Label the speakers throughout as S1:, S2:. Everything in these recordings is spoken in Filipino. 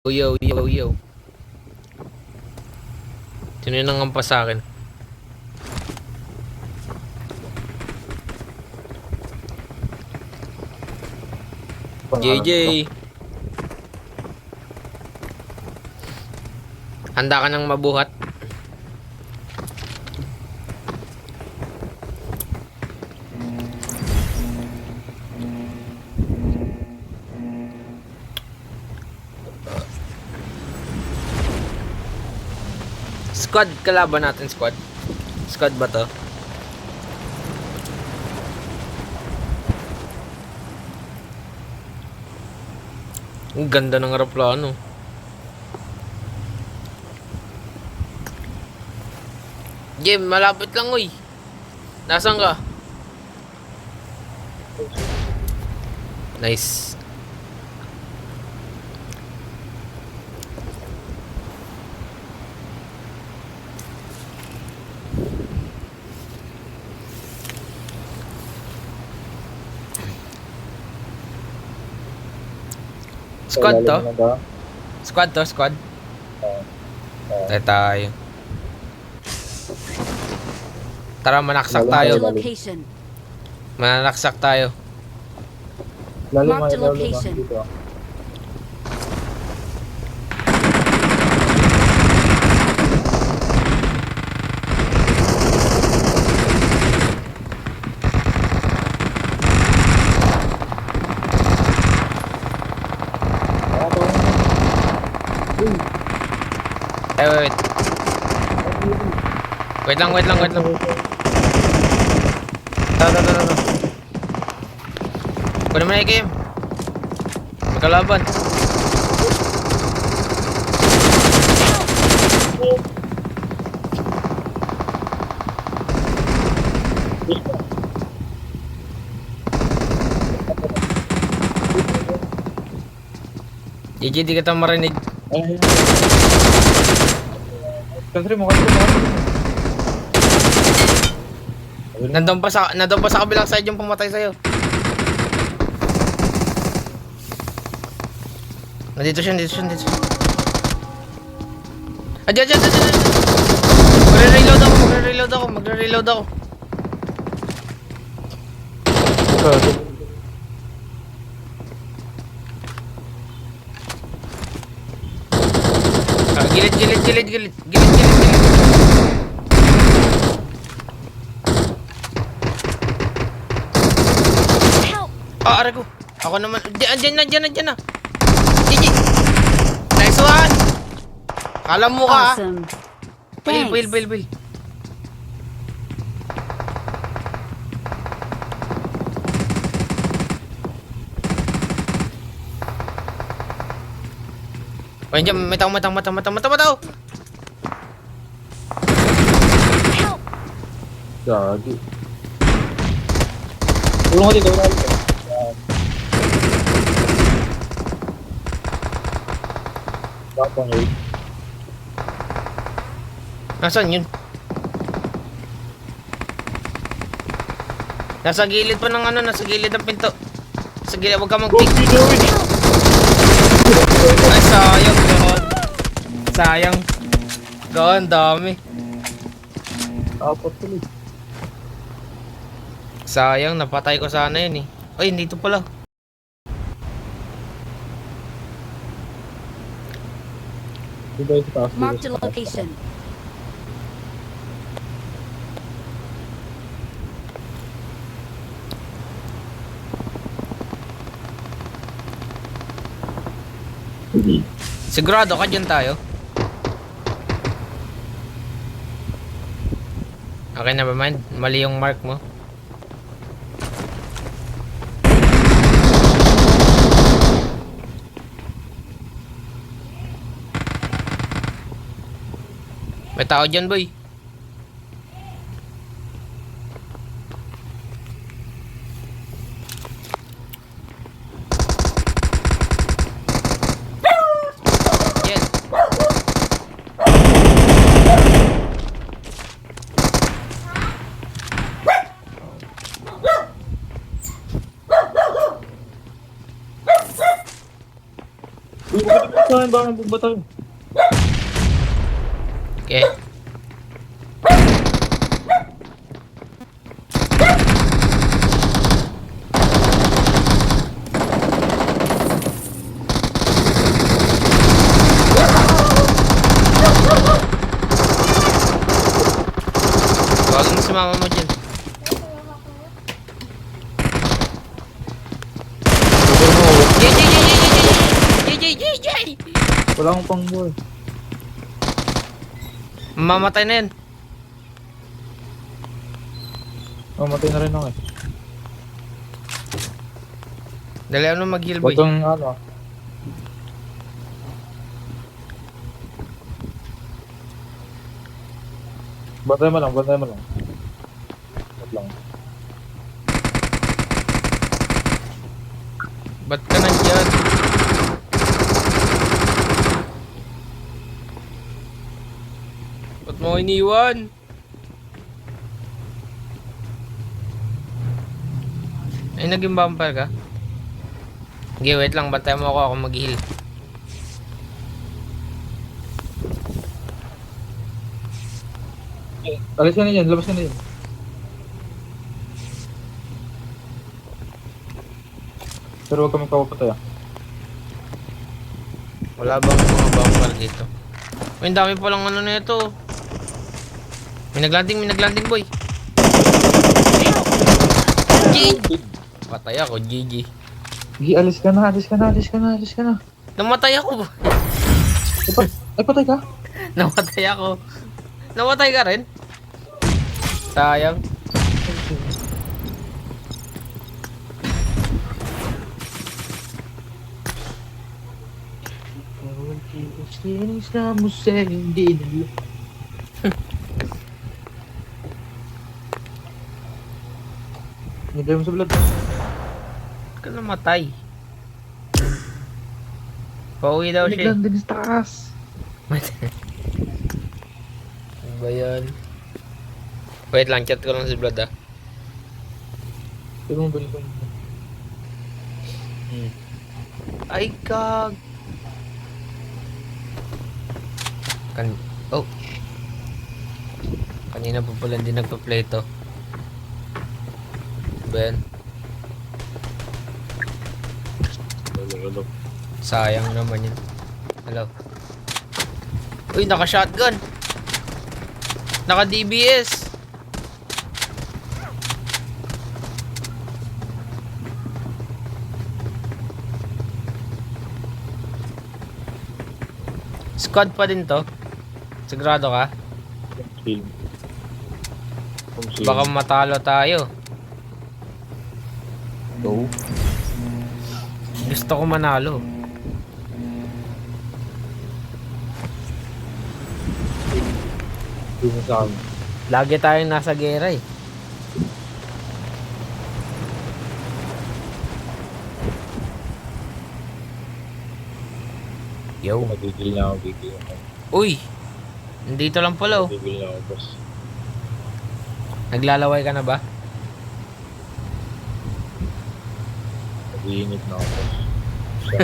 S1: Yo, yo, yo. Sino yung nangampas sa akin? JJ. Handa ka nang mabuhat? Squad, kalaban natin squad. Squad ba to? Ang ganda ng aeroplano. Jim, malapit lang uy. Nasaan ka? Nice. Squad to? Squad to, squad. Tayo. Tara, manaksak tayo. Manaksak tayo.
S2: Mark the location.
S1: Wait. Wait lang. Tara. Kunin mo na yung game. Magkalaban. JJ, di kita marinig. Nandun pa sa kabilang side yung pumatay sa'yo. Nandito siya. Diyan. Magre-reload ako. Gilid. Aray ko. Ako naman. Diyan na. GG. Nice one. Kala mo ka.
S2: Awesome.
S1: Pil. Ay, diyan. May tao.
S3: Gagi. Tulong ko dito.
S1: Nasaan yun? Nasa gilid pa ng nasa gilid ng pinto. Sa gilid, huwag ka mag-pick. Ay, sayang God. Sayang. God, dami.
S3: Apat tuloy.
S1: Sayang, napatay ko sana yun eh. Ay, dito pala.
S2: Mark the location.
S1: Sigurado ka dyan tayo? Okay, never mind. Mali yung mark mo. May tao dyan, boy. Yan.
S3: Saan ba ang bumba tayo?
S1: Okay. Huwag mo sumama mo dyan. JJ!
S3: Wala akong pang buhay.
S1: Mamatay na yan.
S3: Mamatay na rin ako eh.
S1: Dali ano mag-heal boy.
S3: Ba't yung ano? Bantay mo lang, bantay mo lang. Wait lang.
S1: Ba't ka nandyan? Ba't mo ako iniwan? Ay, naging bumper ka? Sige, wait lang. Bantay mo ako mag-heal.
S3: Alis ka na dyan, labas ka na dyan. Pero huwag kami papapatay ah.
S1: Wala bang mga bumper dito? Uy, ang dami palang ano na ito. May naglanding boy. GG! Patay ako, GG.
S3: Gi, alis ka na.
S1: Namatay ako.
S3: Ay, patay ka?
S1: Namatay ako. Namatay ka rin? Sayang.
S3: Hindi mo sa blood.
S1: Ba't ka namatay? Pauwi daw siya.
S3: Naglanding sa taas.
S1: Ano ba yan? Wait lang, chat ko lang si Vlad ah.
S3: Ito mo balik ko.
S1: Ay, kag. Oh. Kanina pa pala hindi nagpa-play to. Ben. Sayang naman yun. Hello. Uy, naka-shotgun. Naka-DBS. Squad pa din to. Sigurado ka? Baka matalo tayo.
S3: Go.
S1: Gusto ko manalo.
S3: Hindi mo sa akin.
S1: Lagi tayong nasa gera eh. Yo.
S3: Magigil na ako, gigil ako.
S1: Uy! Nandito lang pala oh.
S3: Gigil na ako, boss.
S1: Naglalaway ka na ba?
S3: Nag-iinit na ako, boss. Sa...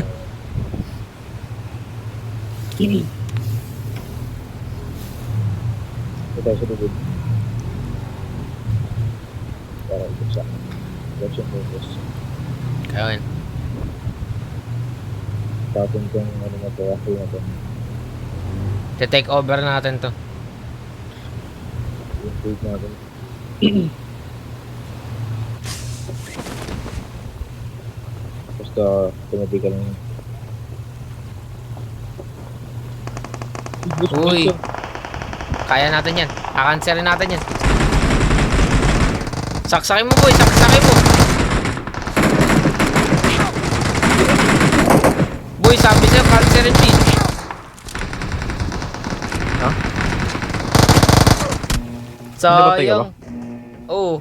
S3: Ito tayo sa tubig. Para ikot sa akin. Watch yung focus.
S1: Kaya
S3: Tapon kong ano na to, ako na to.
S1: take over natin to.
S3: Yung food natin. Basta tumabi ka lang.
S1: Uy! Kaya natin yan. Kakanserin natin yan. Saksakin mo boy! Saksakin mo! Boy, sabi sa'yo, cancerin din.
S3: Ha? Nabatay ka ba?
S1: Sayang. Oo.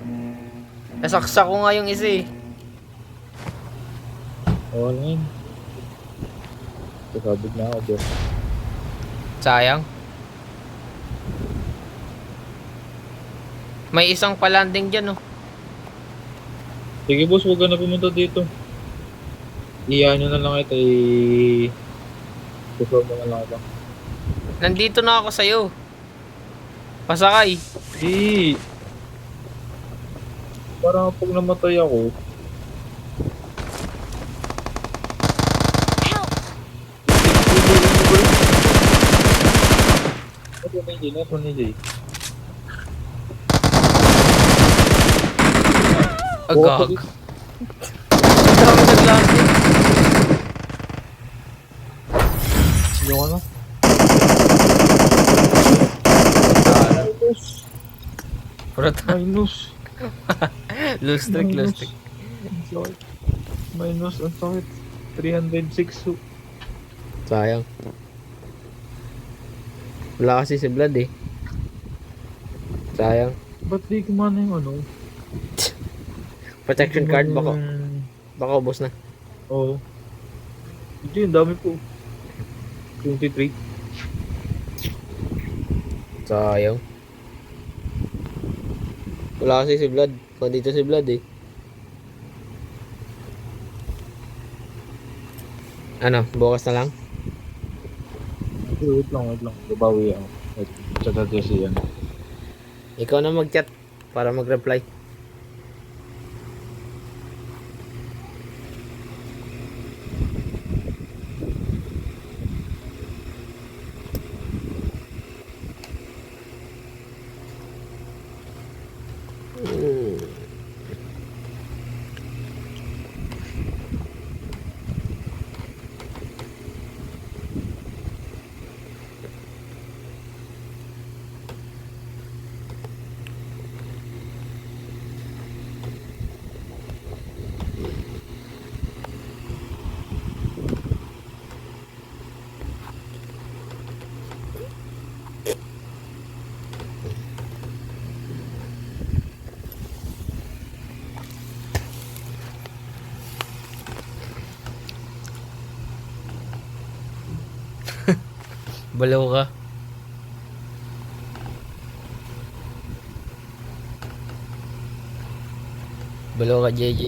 S1: Nasaksak ko nga yung isa eh.
S3: Oo lang yun. Kasabit na ako, boss.
S1: Sayang. May isang palanding dyan oh.
S3: Sige boss, huwag ka na pumunta dito. Iyan nyo na lang ito, Gusto mo na lang ako.
S1: Nandito na ako sa'yo. Pasakay.
S3: Di! Parang pag namatay ako,
S2: Help!
S3: Ito ni Jay.
S1: Agag. Ang dami naglapit.
S3: Sige ko na.
S1: Purata.
S3: Minus.
S1: Loose trick, loose trick.
S3: Ang sakit. Minus, ang sakit. 306.
S1: Sayang. Wala kasi si Vlad eh. Sayang.
S3: Ba't di kumana yung ano?
S1: Protection card, baka,
S3: Yung-
S1: baka ubos na.
S3: Oo. Hindi, ang dami po. 23.
S1: Sayang. Wala kasi si Vlad. Nandito si Vlad eh. Ano, bukas na lang?
S3: Wait lang. Babawi ako. Chat natin siya yan.
S1: Ikaw na mag-chat para mag-reply. Balaw ka. Balaw ka, JJ.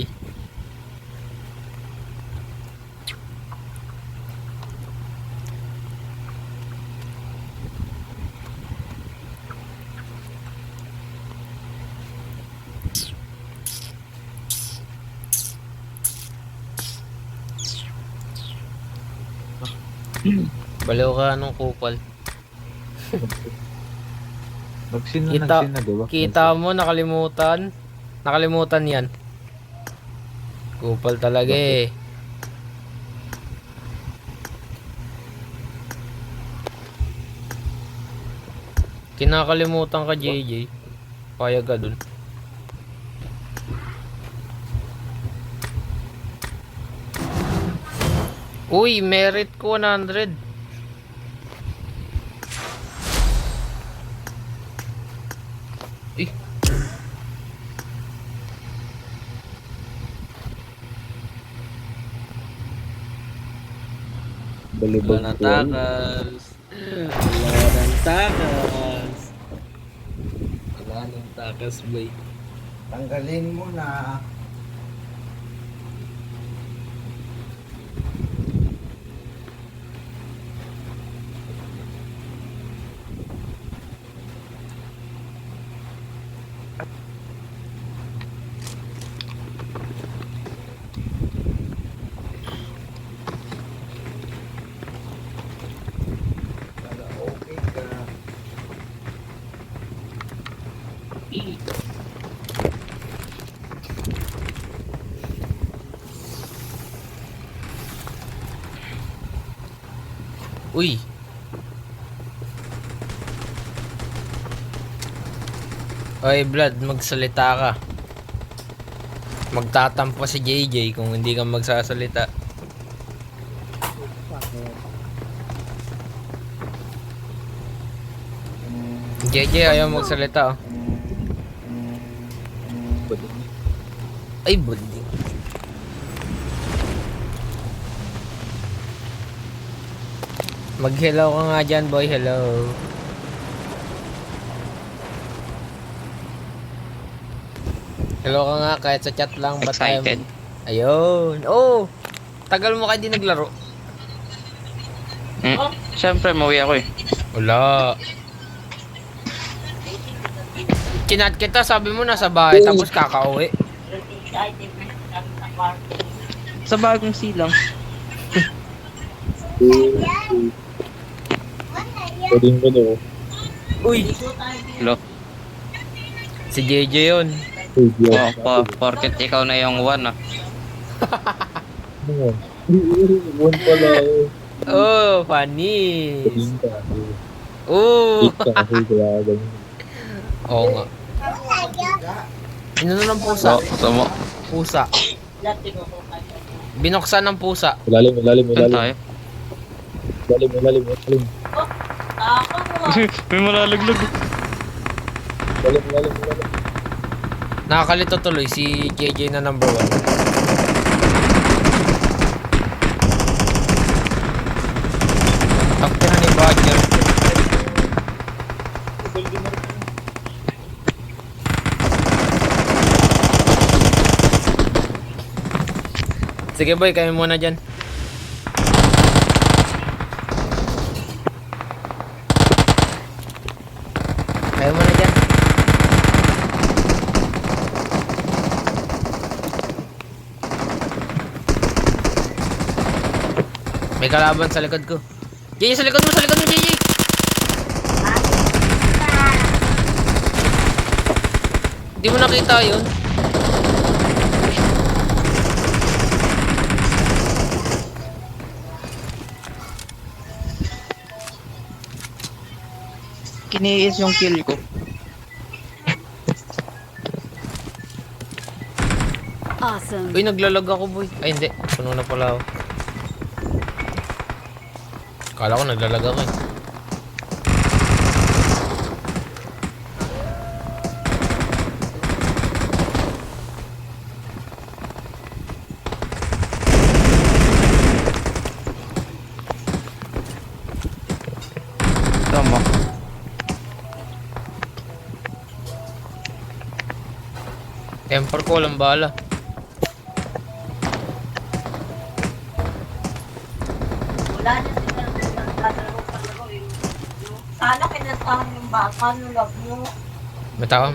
S1: Balaw ka nung kupal.
S3: Nagsin
S1: Kita-
S3: na, diba?
S1: Kita mo, nakalimutan. Nakalimutan yan. Kupal talaga eh. Kinakalimutan ka, JJ. Payag ka dun. Uy, merit ko 100. Eh,
S3: Balibag
S1: wala ng
S3: ko.
S1: takas. Wala ng takas. Wala ng takas, boy.
S4: Tanggalin mo na. Para okay ka.
S1: Uy. Oy, Vlad, magsalita ka. Magtatampo si JJ kung hindi ka magsasalita. JJ, ayaw magsalita oh. Ay, bundi. Mag-hello ka nga dyan, boy. Hello. Hello ka nga kahit sa chat lang. Ba't tayo-
S5: Excited.
S1: Ayun. Oh! Tagal mo kayo di naglaro.
S5: Siyempre, mauwi ako eh.
S1: Wala. Chinat kita, sabi mo nasa bahay, tapos kakauwi.
S5: Sa bagong silang.
S3: Pwedeng ko daw.
S1: Uy!
S5: Hello?
S1: Si JJ yun.
S3: Uy,
S5: Oh, porket ikaw na yung one ah.
S3: Ano? Buwan pala eh.
S1: Oh, funny.
S3: Pwedeng ka.
S1: Oh!
S3: Hit ka kasi kaya ganyan.
S1: Oo nga. Ano ng pusa?
S5: Sama.
S1: Pusa. Binuksan ng pusa.
S3: Ilalim.
S5: Saan tayo?
S3: Ilalim.
S5: May malalaglag.
S3: Ilalim.
S1: Nakakalito tuloy si JJ na number 1. Taktihan ni Badger. Sige boy, kami muna dyan. Kaya muna dyan. May kalaban sa likod ko. JJ, sa likod mo, JJ! Hindi mo nakita yun.
S5: Kiniis yung kill ko.
S2: Awesome.
S1: Uy, naglalag ako boy. Ay hindi, puno na pala ako. Kala ko naglalag ako eh.
S5: Tama.
S1: Temper ko, walang bala.
S6: Wala na sila naglalaro eh. Sana kinatahan yung baka nung love mo.
S1: Matawa.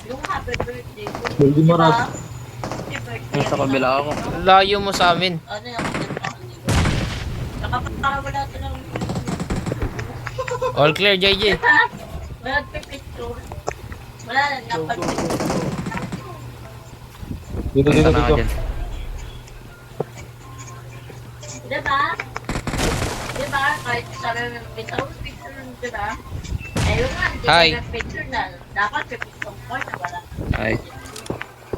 S6: Yung happy birthday ko.
S3: Hindi mo ras.
S6: Happy birthday.
S5: Sa kabila ako.
S1: Layo mo sa amin.
S6: Ano yung kinatahan nila? Nakapatara wala silang
S1: All clear, JJ.
S6: wala nagpipicture. Wala na napag-picture.
S3: Dito.
S5: Punta na ako dyan.
S6: Diba? Diba? Kahit sabi mo may picture nun, diba? Ayun nga, hindi
S1: Hi.
S6: ka picture na. Dapat pipicture mo na wala.
S5: Ay,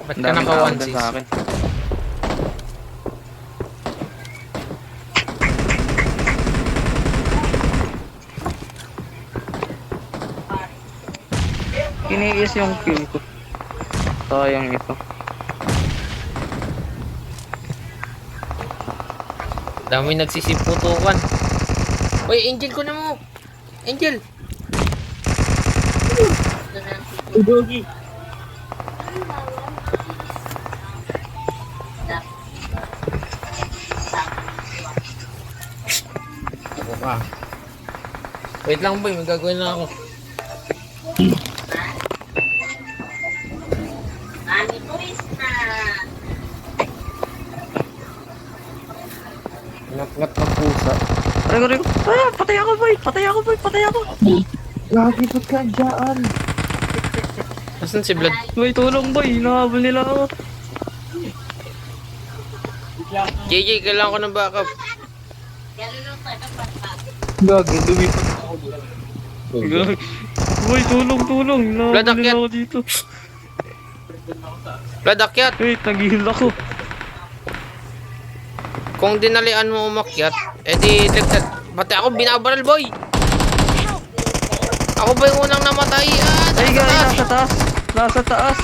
S1: Ba't ka
S5: dami
S1: naka
S5: tao
S1: 1
S5: dyan sa akin. Kiniis yung kill ko. Sayang ito.
S1: Dami nagsisiputukan. Uy, Angel ko na mo. Angel.
S6: Doon na.
S1: Ako ka. Wait lang boy, may gagawin lang ako.
S6: Mami Luis na.
S1: Ngat-ngat ng pusa.
S5: Aray ko. Ah, patay ako boy! Patay ako!
S3: Lagi ba't ka dyan?
S1: Nasaan si Vlad?
S5: Boy, tulong boy! Hinahabol nila ako.
S1: JJ, kailangan ko ng backup.
S6: Gano'n lang tayo kapatid.
S3: Lagi, lumipat ako.
S5: Boy, tulong!
S1: Vlad,
S5: Hinahabol nila
S1: akyat.
S5: ako dito.
S1: Vlad, akyat.
S5: Wait, nag-heal ako.
S1: Kung dinalian mo umakyat, edi dagdag. Pati ako binabaral boy. Ako ba yung unang namatay?
S5: Ay guys, nasa taas.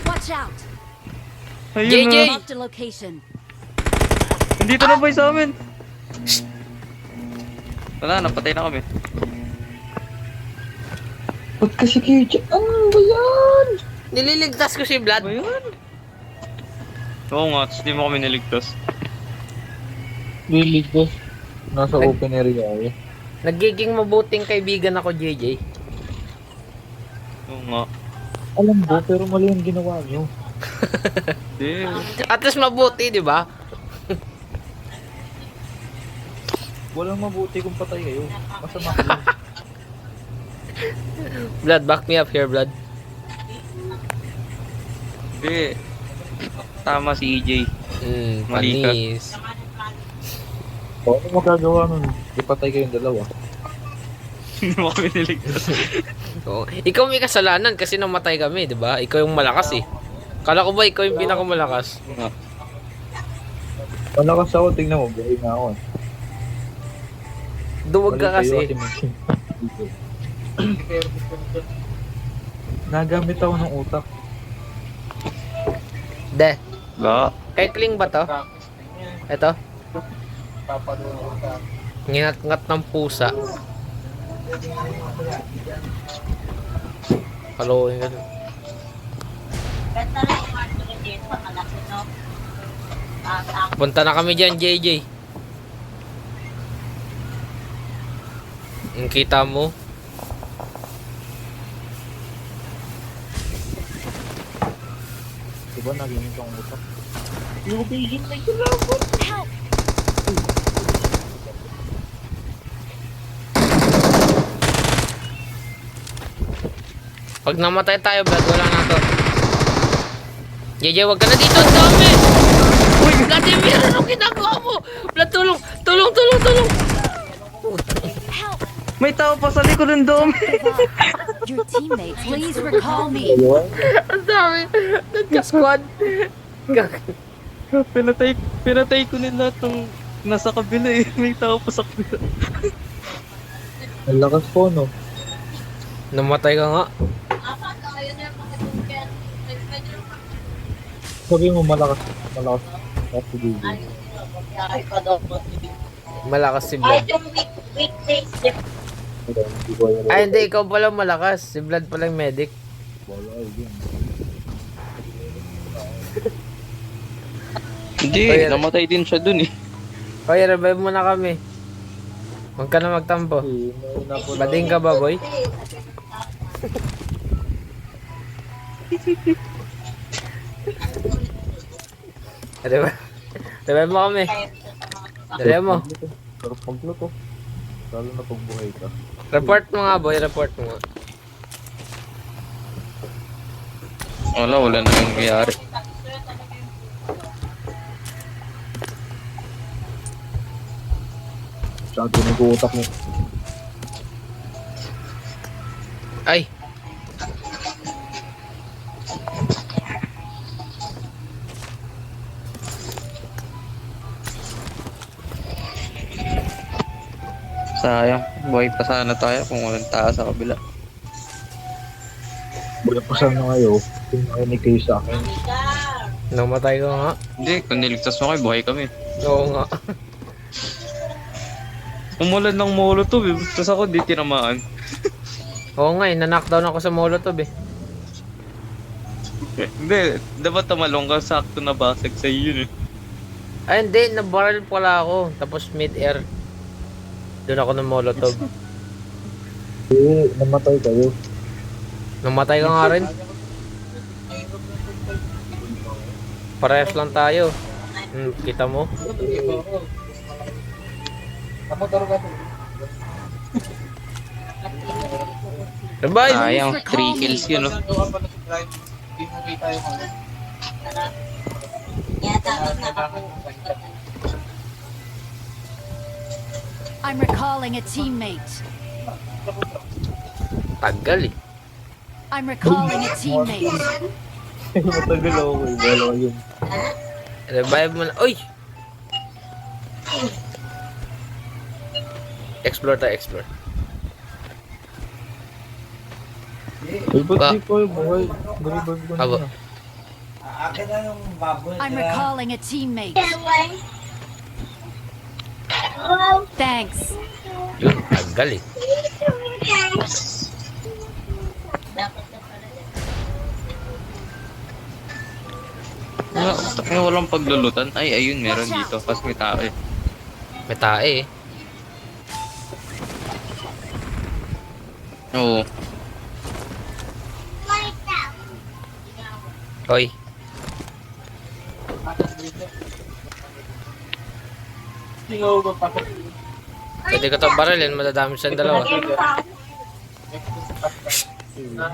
S2: Watch out.
S5: Ayun
S1: JJ.
S5: na.
S2: Marked a location.
S5: Nandito na boy sa amin. Wala, napatay na kami.
S3: Ba't kasi kayo dyan? Ano ba yan?
S1: Nililigtas ko si Vlad.
S5: Ba yun? Oo nga, tapos di mo kami niligtas.
S3: Liligtas. Nasa open area eh.
S1: Nagiging mabuting kaibigan ako, JJ.
S5: Oo nga.
S3: Alam ko, pero mali yung ginawa nyo.
S5: Hindi.
S1: At least mabuti, di ba?
S3: Walang mabuti kung patay kayo. Masama kayo.
S1: Blood, back me up here, Blood.
S5: Hindi. Tama si EJ. Mali ka.
S1: Panis.
S3: O, ano magagawa nun? Ipatay kayong dalawa.
S5: Hindi mo kami niligtas.
S1: Oo. Ikaw may kasalanan kasi namatay kami, di ba? Ikaw yung malakas eh. Kala ko ba ikaw yung pinakamalakas?
S5: Oo nga.
S3: Malakas ako, tingnan mo, buhay na ako eh.
S1: Duwag ka
S3: Mali kayo
S1: kasi.
S3: Nagamit ako ng utak.
S1: De,
S5: Ba?
S1: kay Kling ba to? Ito? Ngingat-ngat ng pusa. Haluin ka.
S6: Basta lang yung mga tulad dito, malaki, no?
S1: Punta na kami dyan, JJ. Yung kita mo.
S3: Diba, nagamit akong utak.
S2: Help!
S1: Pag namatay tayo, Blood, wala na to. JJ, wag ka na dito, ang dami! Uy, Vladimir, anong ginagawa mo? Blood, tulong! Tulong, tulong, tulong!
S2: Help!
S5: May tao pa sa likod ng dome.
S2: Your teammates, please recall me.
S3: Ayun.
S1: Ang dami! Nagka-squad!
S5: pinatay ko nila lahat ng nasa kabila eh. May tao pa sa kabila.
S3: Ang lakas po, no?
S1: Namatay ka nga.
S3: Sabi mo, malakas. Malakas. Kasi dito.
S1: Malakas si
S6: Ay,
S1: Blood.
S6: yung weekdays,
S3: Hindi ko alam.
S1: Ay, hindi. Ikaw pala malakas. Si Blood pala yung medic.
S3: Wala, yun.
S5: Hindi,
S1: Ayan.
S5: namatay din siya dun eh.
S1: Hoy, revive mo na kami. Huwag ka na magtampo. Bading ka ba, boy? Revive mo kami. Dali mo.
S3: Sarap magluto. Lalo na pag buhay ka.
S1: Report mo nga, boy. Report mo nga.
S5: Wala na yung nangyayari.
S3: Saan nag-uutak mo?
S1: Ay!
S5: Sayang, buhay pa sana tayo kung walang tao sa kabila.
S3: Wala pa sana kayo. Kung nakinig kayo sa akin.
S1: Namatay ka nga.
S5: Hindi, kung niligtas mo kayo, buhay kami.
S1: Oo nga.
S5: Umulan ng molotov eh, tapos ako di tinamaan.
S1: Oo nga eh. Knockdown ako sa molotov eh.
S5: Hindi, dapat tamalong ka, sakto na basag sa yun eh.
S1: Ay hindi. Nabarrel pala ako. Tapos mid-air. Doon ako ng molotov.
S3: Eh, namatay kayo.
S1: Namatay ka nga rin. Parehas lang tayo. Kita mo? Revive!
S5: Sayang, 3 kills yun oh.
S2: I'm recalling a teammate.
S1: Tagal eh.
S2: I'm recalling a teammate.
S3: Matagal ako kayo. Wala yun.
S1: Revive mo na. Uy! Explore tayo, explore.
S3: Eh, ba't
S1: Ba-
S3: di ko yung buhay? Niribag ko
S1: Abo.
S3: na.
S4: Akin na yung baboy.
S2: I'm
S4: kaya-
S2: recalling a teammate. Thanks.
S1: Yun, tagal eh.
S5: Wala, walang paglulutan. Ay, ayun, meron dito. Pas may tao eh.
S1: May tae eh.
S5: Oo.
S1: Hoy. Pwede ko to barilin, madadami siyang dalawa.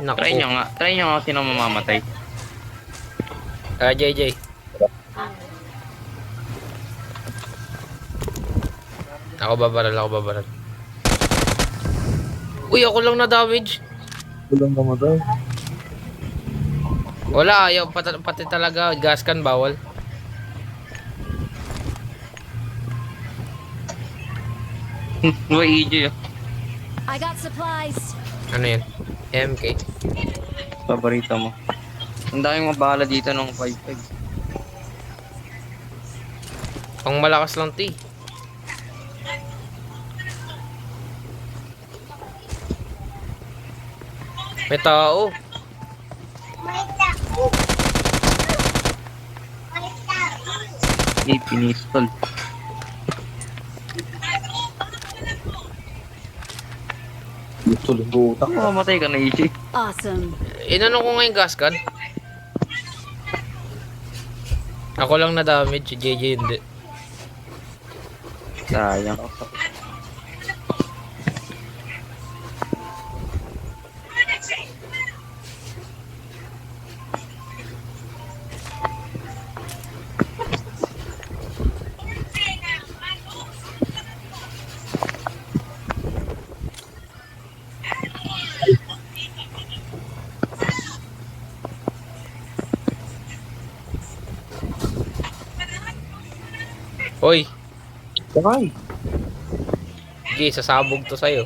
S1: Naku.
S5: Try nyo nga. Try nyo nga sino mamamatay.
S1: JJ. Ako babaral. Uy, ako lang na damage.
S3: Walang namatay.
S1: Wala, ayaw pati talaga. Gas can bawal.
S5: Uy, EJ.
S2: I got supplies.
S1: Ano yan? MK.
S5: Paborito mo. Ang daming mga bala dito ng 5-5.
S1: Pang malakas lang ti. May tao.
S5: Pinistol.
S3: Gusto linggo utak.
S5: Mamamatay ka na, EJ.
S2: Awesome.
S1: Inano ko nga yung gas can? Ako lang na damage, si JJ hindi.
S5: Sayang.
S1: Hoy,
S3: Sakay.
S1: G, sasabog to sa'yo.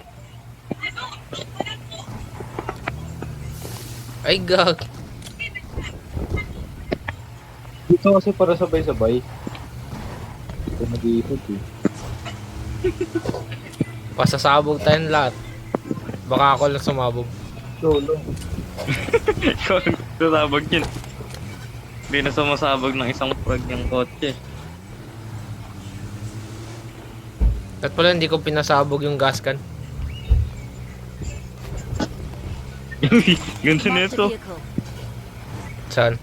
S1: Ay, gag.
S3: Dito kasi para sabay-sabay. Ito nag-iikot eh.
S1: Pasasabog tayong lahat. Baka ako lang sumabog.
S3: Lolo.
S5: Ikaw ang sasabog yun. Hindi na sumasabog ng isang frag yung kotse.
S1: At pala hindi ko pinasabog yung gas can.
S5: Ganda na
S2: Marked
S5: ito.
S2: a vehicle.
S1: Saan?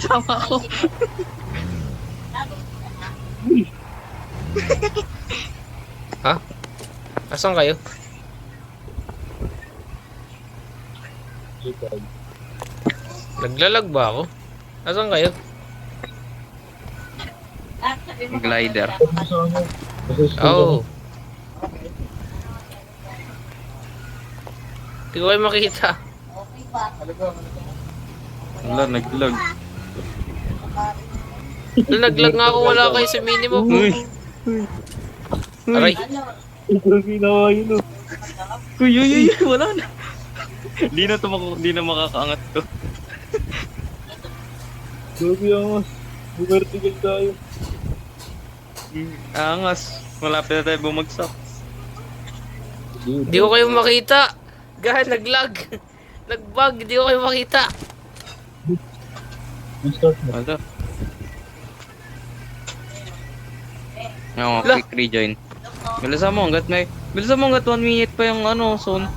S5: Tama ako.
S1: Ha? Asan kayo? Naglalag ba ako? Asan kayo?
S5: Glider.
S1: Oh. Hindi ko kayo makita.
S5: Wala, naglag.
S1: Naglag nga ako, wala kayo sa minimum.
S5: Uy!
S1: Aray.
S3: Ito ginawa yun oh.
S5: Uy! Wala na. Di na makakaangat to.
S3: Grabe angas. Vertical tayo.
S5: Angas. Malapit na tayo bumagsak.
S1: Hindi ko kayo makita. Gahan, naglag. Nagbug, hindi ko kayo makita.
S3: Restart mo.
S5: Wala. Yung
S1: Lah.
S5: quick rejoin. Bilisan mo hanggat 1 minute pa yung zone.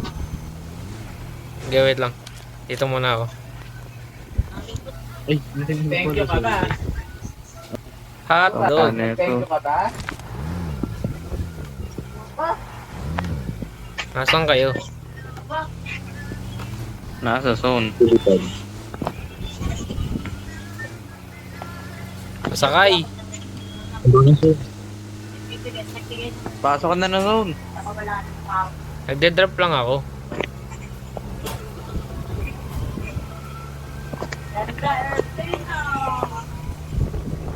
S1: Okay, wait lang. Dito muna ako.
S3: Ay, hindi mo pala.
S1: Hotdog.
S5: Ano ito?
S1: Nasaan kayo?
S5: Nasa zone.
S1: Masakay.
S5: Pasok ka na ng zone.
S1: Nagde-drop lang ako.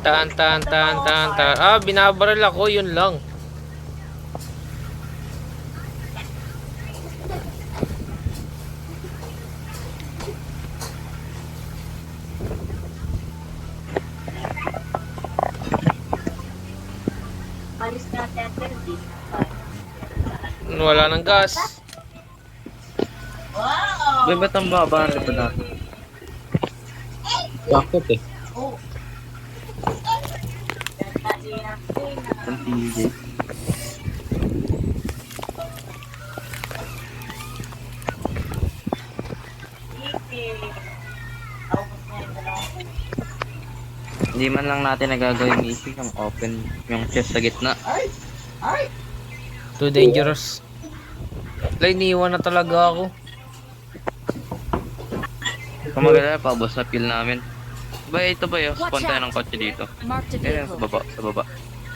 S1: Tan. Ah, binabaril ako, yun lang. Wala nang gas.
S5: Ba't ang baba ang lipat natin?
S3: Bakit eh?
S5: Ang TJ. Hindi man lang natin nagagawin mission yung open, yung chest sa gitna.
S1: Too dangerous. Wala, iniiwan na talaga ako.
S5: Kung magala, paubos na kill namin. Ba, ito ba yung spawn tayo ng kotse dito?
S2: Marked a
S5: Eh, sa
S2: vehicle.
S5: baba, sa baba.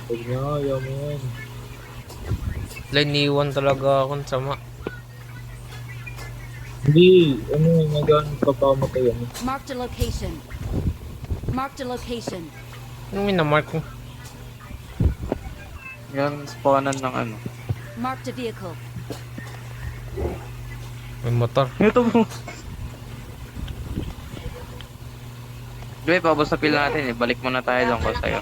S3: Huwag na, ayaw mo yan.
S1: Wala, iniiwan talaga ako. Ang sama.
S3: Hindi, ano, nagano pa pa matay yan.
S2: Marked a location. Marked a location.
S1: Anong minamark ko?
S5: Yan, spawnan ng ano.
S2: Marked a vehicle.
S1: May motor.
S5: Ito po. Dwe, paubos na kill natin eh. Balik muna tayo doon ko sa'yo.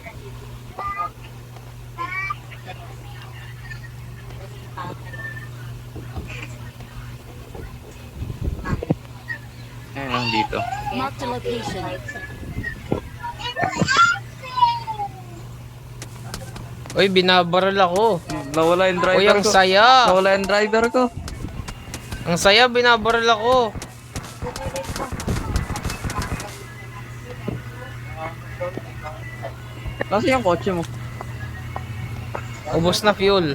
S5: Ayun lang dito.
S2: Marked a location.
S1: Uy, binabaril ako.
S5: Nawala yung driver
S1: Uy, ang
S5: ko.
S1: saya.
S5: Nawala yung driver ko.
S1: Ang saya, binabaril ako.
S5: Kasi yung kotse mo.
S1: Ubos na fuel.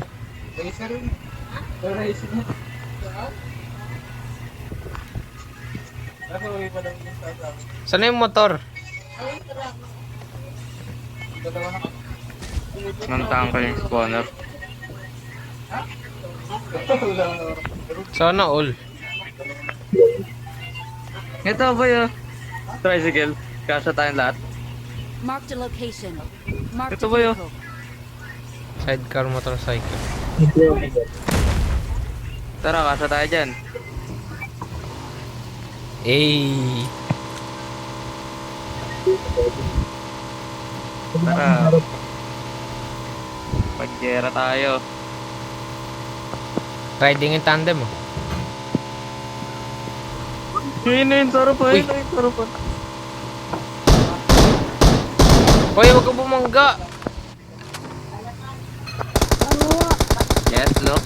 S1: Saan yung motor?
S5: Nantahan ko yung spawner.
S1: Sana all.
S5: Ito ba yung tricycle? Kasya tayong lahat.
S2: Marked a location. Marked
S5: Ito
S2: a
S5: ba yun?
S2: vehicle.
S1: Sidecar motorcycle.
S3: Hindi ako yan.
S5: Tara, kasya tayo dyan.
S1: Eh.
S5: Tara. Paggera tayo.
S1: Riding in tandem oh.
S5: Yun, sarap pa.
S1: Uy.
S5: Yun, sarap pa.
S1: Hoy, wag ka bumangga.
S5: Yes, look.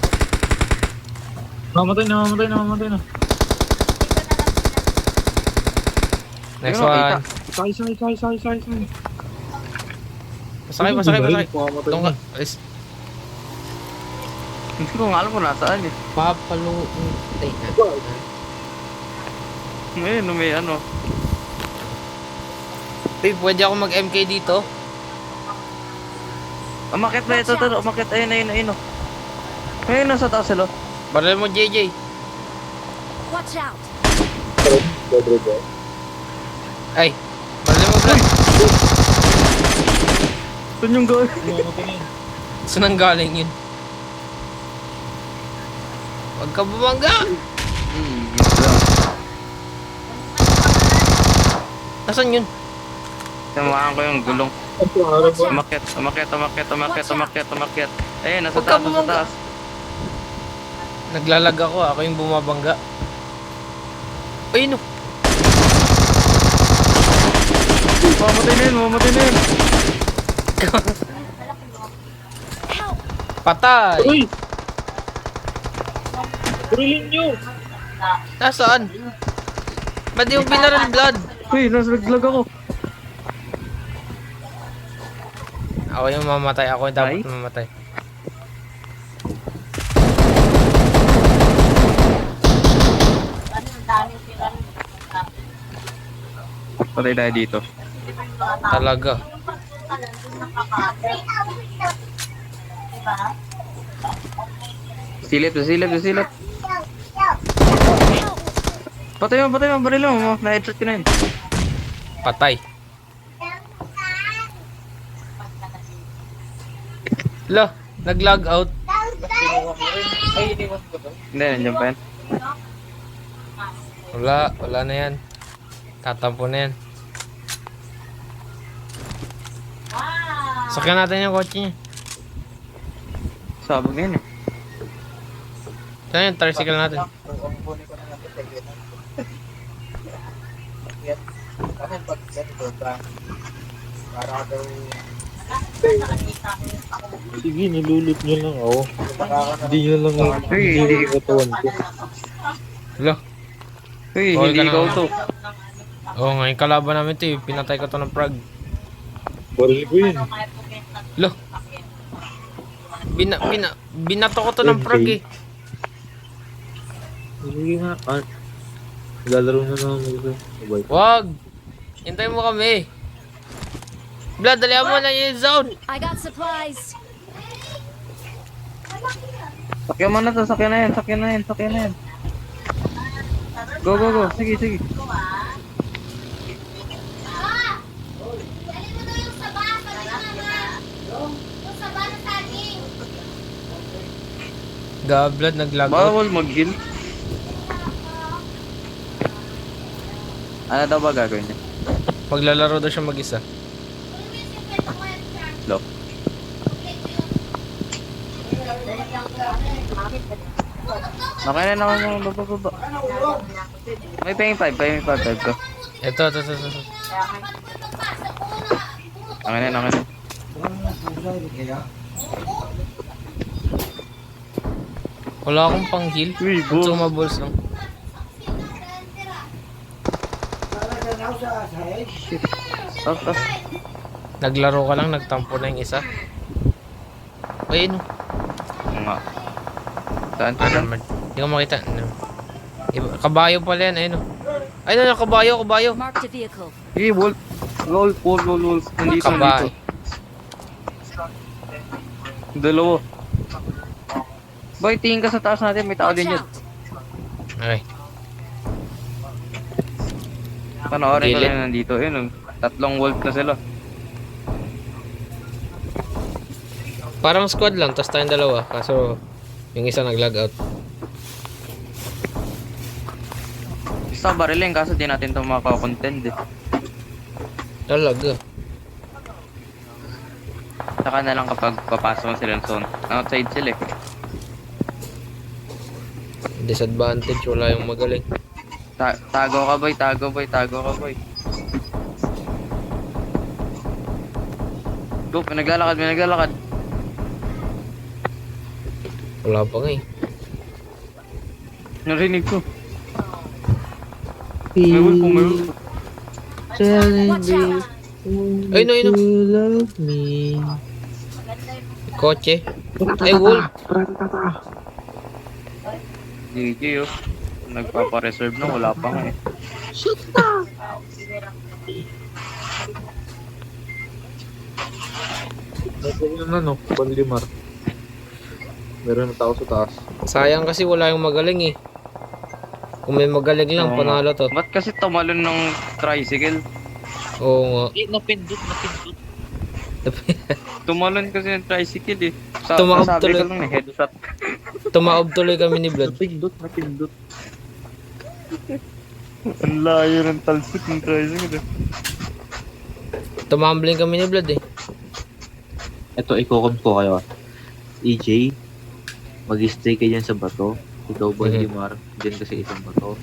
S3: Namamatay na, namamatay na, namamatay na.
S1: Next
S5: Ayun,
S1: one.
S3: Sakay, sakay, sakay, sakay, sakay, sakay.
S1: Pasakay, pasakay, pasakay.
S3: Namamatay
S1: Doon
S3: na.
S1: ka. Is,
S5: Hindi ko nga alam kung nasaan eh.
S1: papalo. Tay.
S5: Ngayon, may ano.
S1: Uy, pwede ako mag-MK dito.
S5: Umakit ba ito? Umakit. Ayun, ayun, ayun. Ayun, nasa taas sila.
S1: Baril mo, JJ.
S2: Watch out.
S1: Ay, baril mo, Vlad.
S5: Doon yung goal.
S3: Namamatay na yun.
S1: Saan ang galing yun? Wag ka bumangga. Nasaan yun?
S5: Samahan ko yung gulong.
S3: Ang pangarap mo.
S5: Umakit, umakit, umakit, umakit, umakit, umakit. Ayun, nasa
S1: Huwag ka
S5: taas, nasa
S1: bumangga.
S5: taas.
S1: Naglalag ako yung bumabangga. Ay, no.
S5: Mamatay na yun, mamatay na yun.
S1: Patay.
S3: Uy! Turilin nyo!
S1: Nasaan? Ba't di mo binaril, Vlad?
S5: Uy, nasa naglag ako.
S1: Ako yung mamatay. Ako yung dapat
S5: Ay?
S1: mamatay.
S5: Patay tayo dito.
S1: Talaga.
S5: Silip, silip, silip. Patay mo, baril mo. Na-headshot ko na yun.
S1: Patay. Lo, nag-log out.
S5: Hindi, nandiyan pa yan.
S1: Wala na yan. Tatampo na yan. Sakyan natin yung kotse niya.
S5: Sabog na yun eh.
S1: Saan yung tricycle natin?
S3: Sige, nilulot nyo lang ako. Hindi nyo lang ako.
S5: Uy, hindi.
S3: Katawan ko.
S1: Lo.
S5: Uy,
S1: Bawal
S5: hindi
S1: ka na
S5: ikaw
S1: nga.
S5: to.
S1: Oo nga, yung kalaban namin to eh. Pinatay ko to ng frag.
S3: Baril ko yun.
S1: Lo. Binato ko to ng frag eh.
S3: Sige nga. Lalaro na naman ito. Bye.
S1: Wag. Hintayin mo kami. Blood, dalihan mo na yung zone.
S2: I got supplies.
S5: Sakyan mo na to, sakyan na yan. Go. Sige.
S1: Blood, nag-lag out.
S5: Bawal mag-heal. Ano daw ba gagawin niya?
S1: Maglalaro daw siya mag-isa.
S5: Lock. Okay na naman yung baba. May paying 5 ko.
S1: Ito.
S5: Okay na.
S1: Wala akong pang heal.
S5: Uy, bo.
S1: Consumables lang.
S5: Stop.
S1: Naglaro ka lang, nagtampo na yung isa. Ayun.
S5: Nga. Saan?
S1: Naman. Hindi ko makita. Ano? Kabayo pala yan. Ayun. Ayun, kabayo.
S2: Marked a vehicle.
S5: Hey, wolf. Wolf. Nandito.
S1: Kabayo.
S5: Dalawa. Boy, tingin ka sa taas natin. May tao
S2: Watch
S5: din yun.
S2: out.
S1: Okay.
S5: Panoorin ko
S1: Gilid.
S5: na nandito. Ayun, 3 wolf na sila.
S1: Parang squad lang, tas tayong dalawa. Kaso, yung isa nag-lag out.
S5: Isa barilin kaso di natin ito makakontend eh.
S1: Talaga.
S5: Saka na lang kapag papasok mo sila ng zone. Outside sila eh.
S1: Disadvantage, wala yung magaling.
S5: Tago ka boy. Go, may naglalakad.
S1: Wala pa nga eh.
S5: Narinig ko. May wolf.
S2: Watch out.
S1: Ayun.
S3: Love me.
S1: Kotse. Ay, wolf.
S5: GG oh. Nagpapa-reserve na, wala pa nga eh.
S3: Ito yung Banlimar. Meron na tao sa taas.
S1: Sayang kasi wala yung magaling eh. Kung may magaling lang,
S5: Oo
S1: panalo to.
S5: Ba't kasi tumalon ng tricycle?
S1: Oo nga.
S3: Napindot.
S5: Tumalon kasi ng tricycle eh.
S1: Tumakbo
S5: Sabi
S1: tuloy.
S5: ko lang eh, headshot.
S1: Tumaob tuloy kami ni Blood.
S3: Napindot.
S5: Ang layo ng talsik ng tricycle eh.
S1: Tumambling kami ni Blood eh.
S3: Ito, iko-com ko kayo. EJ, mag-stay ka dyan sa bato. Ikaw, Banlimar, dyan kasi isang bato.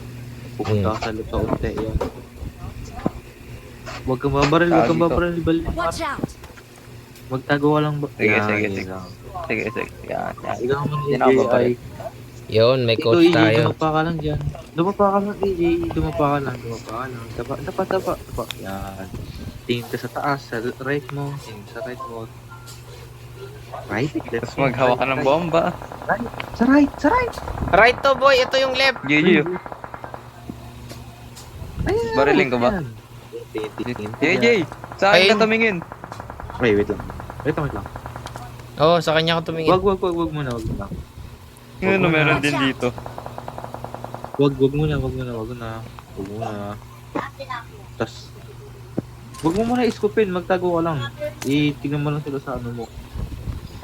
S3: Pupunta ka sa lupa unti yan. Huwag kang babaril, Banlimar.
S2: Watch out.
S3: Magtago ka lang ba?
S5: Sige.
S3: Yan.
S5: Sige. Yan.
S3: Ikaw naman,
S5: Hindi na ako
S3: EJ,
S5: babaril.
S3: ay...
S1: Yun, may
S3: Ito,
S1: coach
S3: EJ,
S1: tayo.
S3: dumapa ka lang dyan. Dumapa ka lang, EJ. Dumapa ka lang. Dapa. Yan. Tingin ka sa taas, sa right mo. Tingin sa right mo. Right?
S5: Tapos maghawa ka ng bomba.
S3: Sa right!
S1: Right to boy, ito yung left.
S5: GG.
S3: Ayun,
S5: Barilin ko ba?
S3: yan. Tingin.
S5: JJ, saan
S1: Ayun.
S5: ka tumingin?
S3: Wait lang. Wait lang.
S1: Oo, sa kanya ko tumingin.
S3: Wag muna.
S5: Ano meron din dito?
S3: Wag muna. Tas, wag mo muna iskupin, magtago ka lang. Tingnan mo lang sila sa ano mo.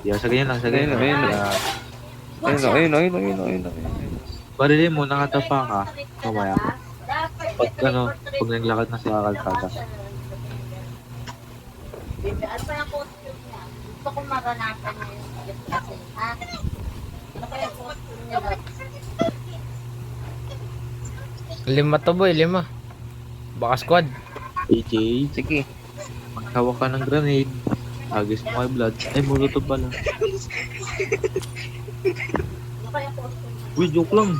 S3: Yeah, sa ganyan lang.
S5: Ayun.
S3: Yeah.
S5: Ayun.
S3: Barilin mo, nakatapa ka. Mamaya. Pag naglakad na sa kalsada.
S6: Ano pa yung post niya? Gusto kong maranasan niya yung kasi, ha? Ano pa yung post niya?
S1: 5 to boy, 5. Baka squad.
S3: AJ,
S5: Sige.
S3: maghawak ka ng grenade. Agis mo kay Blood. Ay, molotov pala.
S6: Ano pa yung post niya?
S3: Uy, joke lang.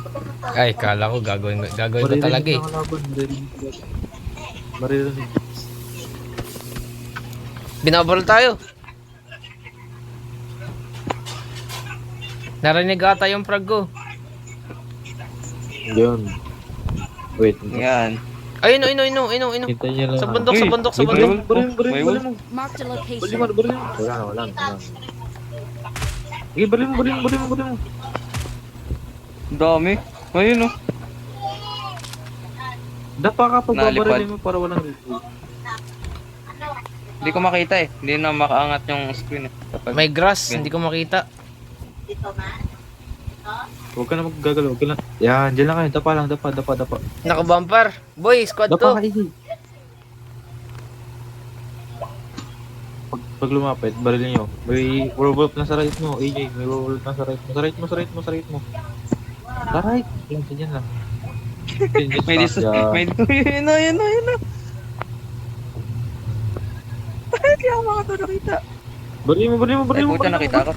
S1: Ay, kala ko gagawin ko talaga eh.
S3: Maririnig.
S1: Binabaril tayo. Narinig ata yung frag ko.
S3: Yun. Wait.
S5: Yan.
S1: Ayun.
S3: Hintay niya lang.
S1: Sa bundok,
S5: Uy,
S1: sa bundok, sa
S5: may
S1: bundok.
S3: Baril mo.
S2: Marked a
S3: Baril
S2: location.
S3: mo. Wala na. Sige, baril mo.
S5: Dami. Ayun oh.
S3: Dapa ka pag
S5: Nalipad.
S3: babarilin mo para walang reload.
S5: Hindi ko makita eh. Hindi na makaangat yung screen eh. Kapag...
S1: May grass, hindi ko makita.
S3: Huwag ka na maggagalaw. Huwag ka na. Yan, dyan lang kayo. Dapa lang. Dapa.
S1: Naka-bumper. Boy, squad
S3: Dapa ka,
S1: to.
S3: easy. Pag lumapit, barilin nyo. May werewolf na sa right mo. AJ, may werewolf na sa right mo. Sa right mo. Sa right. Yan, dyan lang.
S5: May dis... May... Yun na. Hindi ako makatulakita.
S3: Barilin mo.
S5: Ay, puta, nakita ako.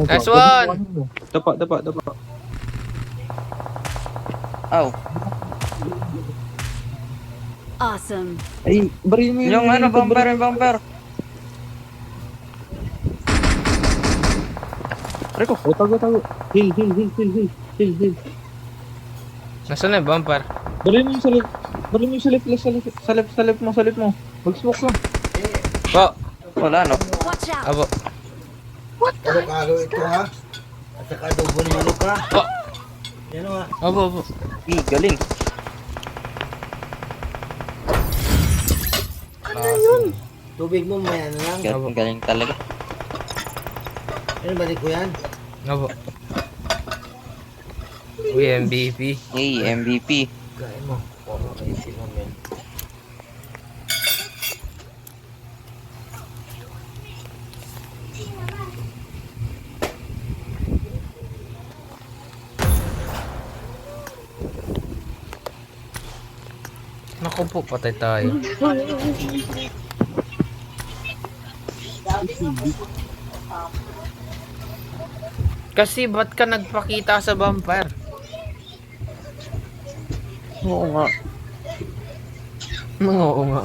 S1: Nice one.
S3: Dapa.
S5: Aw.
S2: Awesome.
S3: Ay, barilin mo yun.
S5: Yung ano, bumper.
S3: Reko, tago. Heal.
S1: Nasaan na yung bumper?
S3: Barilin mo yung sa left mo. Mag-smoke lang.
S1: Po.
S5: Wala no.
S2: Watch out.
S1: Abo.
S4: Kalo ito ha. At saka double manok ha.
S1: Po.
S4: Yan o ha.
S1: Abo.
S5: Galing.
S4: Tubig mo may ano lang.
S5: Galing talaga.
S4: Ano balik ko yan?
S1: Abo. Uy, MVP.
S5: Yay, MVP.
S4: Kain mo. Oo, kaisip mo men.
S1: Naku po, patay tayo. Kasi ba't ka nagpakita sa bumper?
S5: Oo nga.
S1: Oo nga.